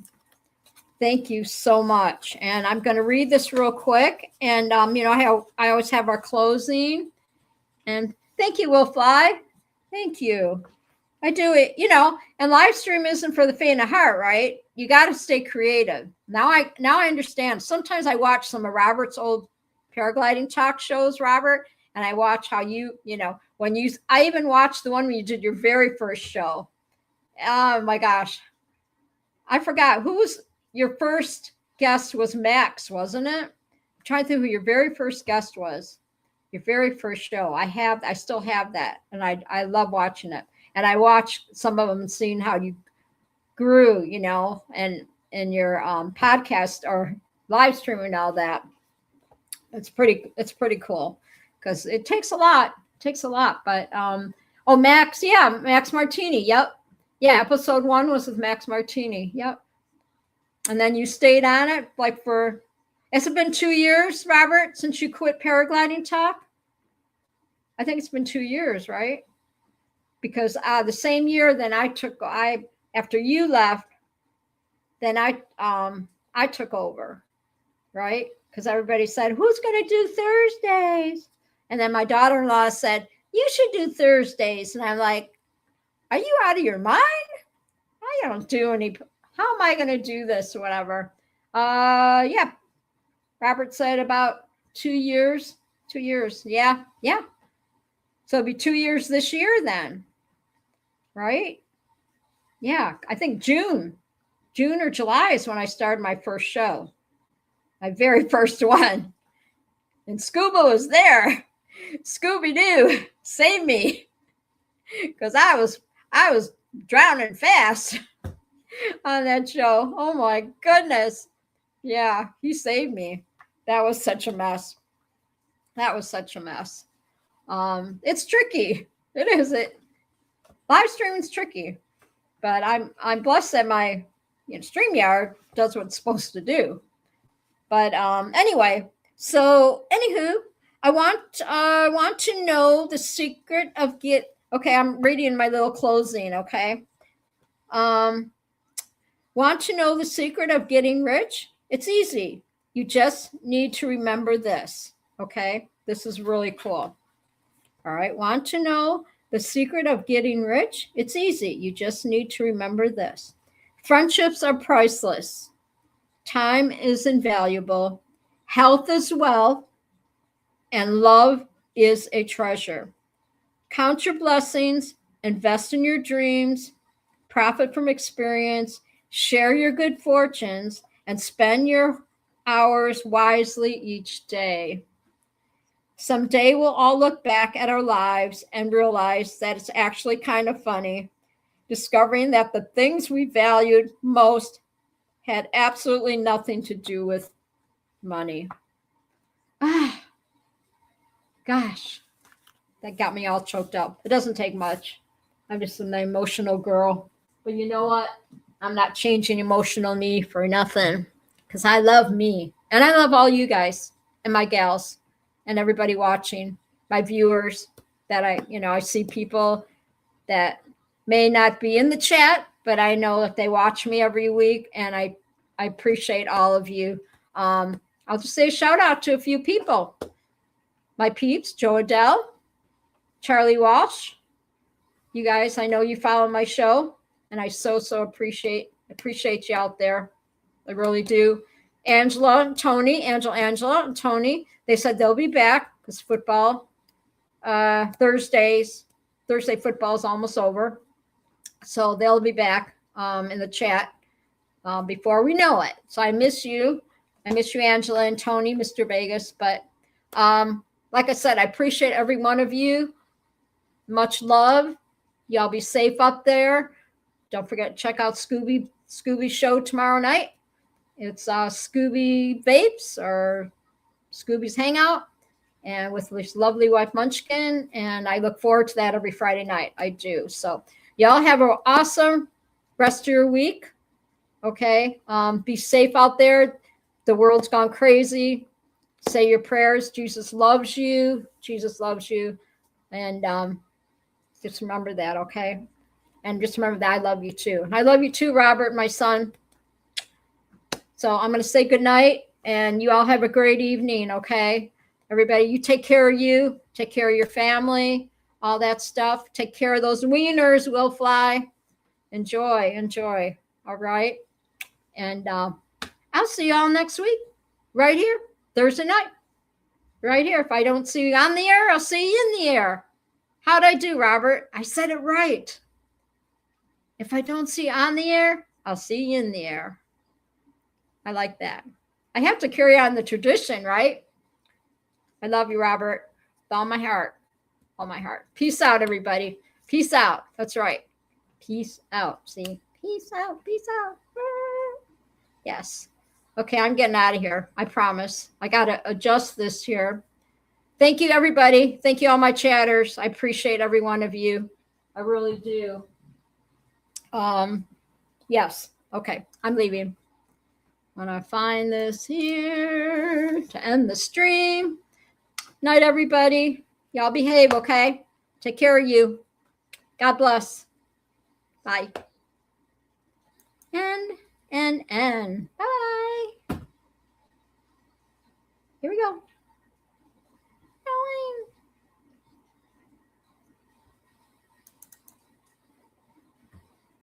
Thank you so much. And I'm going to read this real quick. And, I always have our closing. And thank you, Will Fly. Thank you. I do it, and live stream isn't for the faint of heart, right? You got to stay creative. Now I understand. Sometimes I watch some of Robert's old paragliding talk shows, Robert, and I watch how I even watched the one when you did your very first show. Oh my gosh. I forgot who was your first guest. Was Max, wasn't it? I'm trying to think who your very first guest was. Your very first show. I still have that, and I love watching it. And I watched some of them and seeing how you grew, and in your podcast or live stream and all that. It's pretty cool because it takes a lot. But oh, Max, yeah, Max Martini. Yep. Yeah, episode 1 was with Max Martini. Yep. And then you stayed on it has it been 2 years, Robert, since you quit Paragliding Talk? I think it's been 2 years, right? Because the same year then after you left, then I took over, right? Because everybody said, who's going to do Thursdays? And then my daughter-in-law said, you should do Thursdays. And I'm like, are you out of your mind? I don't do any. How am I going to do this or whatever? Yeah. Robert said about 2 years. 2 years. Yeah. Yeah. So it'll be 2 years this year then. Right? Yeah. I think June or July is when I started my first show. My very first one. And Scuba was there. Scooby-Doo, save me. Because I was drowning fast on that show. Oh my goodness. Yeah, he saved me. That was such a mess. It's tricky. It is. Live streaming is tricky. But I'm blessed that my StreamYard does what it's supposed to do. But anyway, so anywho, I want to know the secret of okay, I'm reading my little closing, okay? Want to know the secret of getting rich? It's easy. You just need to remember this, okay? This is really cool. All right, want to know the secret of getting rich? It's easy. You just need to remember this. Friendships are priceless. Time is invaluable. Health is wealth. And love is a treasure. Count your blessings, invest in your dreams, profit from experience, share your good fortunes, and spend your hours wisely each day. Someday we'll all look back at our lives and realize that it's actually kind of funny, discovering that the things we valued most had absolutely nothing to do with money. Gosh, that got me all choked up. It doesn't take much. I'm just an emotional girl. But you know what? I'm not changing emotional me for nothing because I love me. And I love all you guys and my gals and everybody watching, my viewers that I see people that may not be in the chat, but I know that they watch me every week and I appreciate all of you. I'll just say a shout out to a few people. My peeps, Joe Adele, Charlie Walsh. You guys, I know you follow my show, and I so appreciate you out there. I really do. Angela and Tony, they said they'll be back because football, Thursday football is almost over. So they'll be back in the chat before we know it. So I miss you. I miss you, Angela and Tony, Mr. Vegas. But like I said, I appreciate every one of you. Much love. Y'all be safe up there. Don't forget to check out Scooby's show tomorrow night. It's Scooby Vapes or Scooby's Hangout, and with this lovely wife Munchkin. And I look forward to that every Friday night. I do. So y'all have an awesome rest of your week. Okay. Be safe out there. The world's gone crazy. Say your prayers. Jesus loves you. Jesus loves you. And just remember that, okay? And just remember that I love you too. And I love you too, Robert, my son. So I'm going to say good night, and you all have a great evening, okay? Everybody, you take care of you. Take care of your family, all that stuff. Take care of those wieners, Will Fly. Enjoy. All right? And I'll see you all next week, right here, Thursday night. Right here. If I don't see you on the air, I'll see you in the air. How'd I do, Robert? I said it right. If I don't see you on the air, I'll see you in there. I like that. I have to carry on the tradition, right? I love you, Robert. With all my heart. All my heart. Peace out, everybody. Peace out. That's right. Peace out. See? Peace out. Peace out. Yes. Okay, I'm getting out of here. I promise. I got to adjust this here. Thank you, everybody. Thank you, all my chatters. I appreciate every one of you. I really do. Yes. Okay, I'm leaving. I'm going to find this here to end the stream. Night, everybody. Y'all behave, okay? Take care of you. God bless. Bye. End. Bye.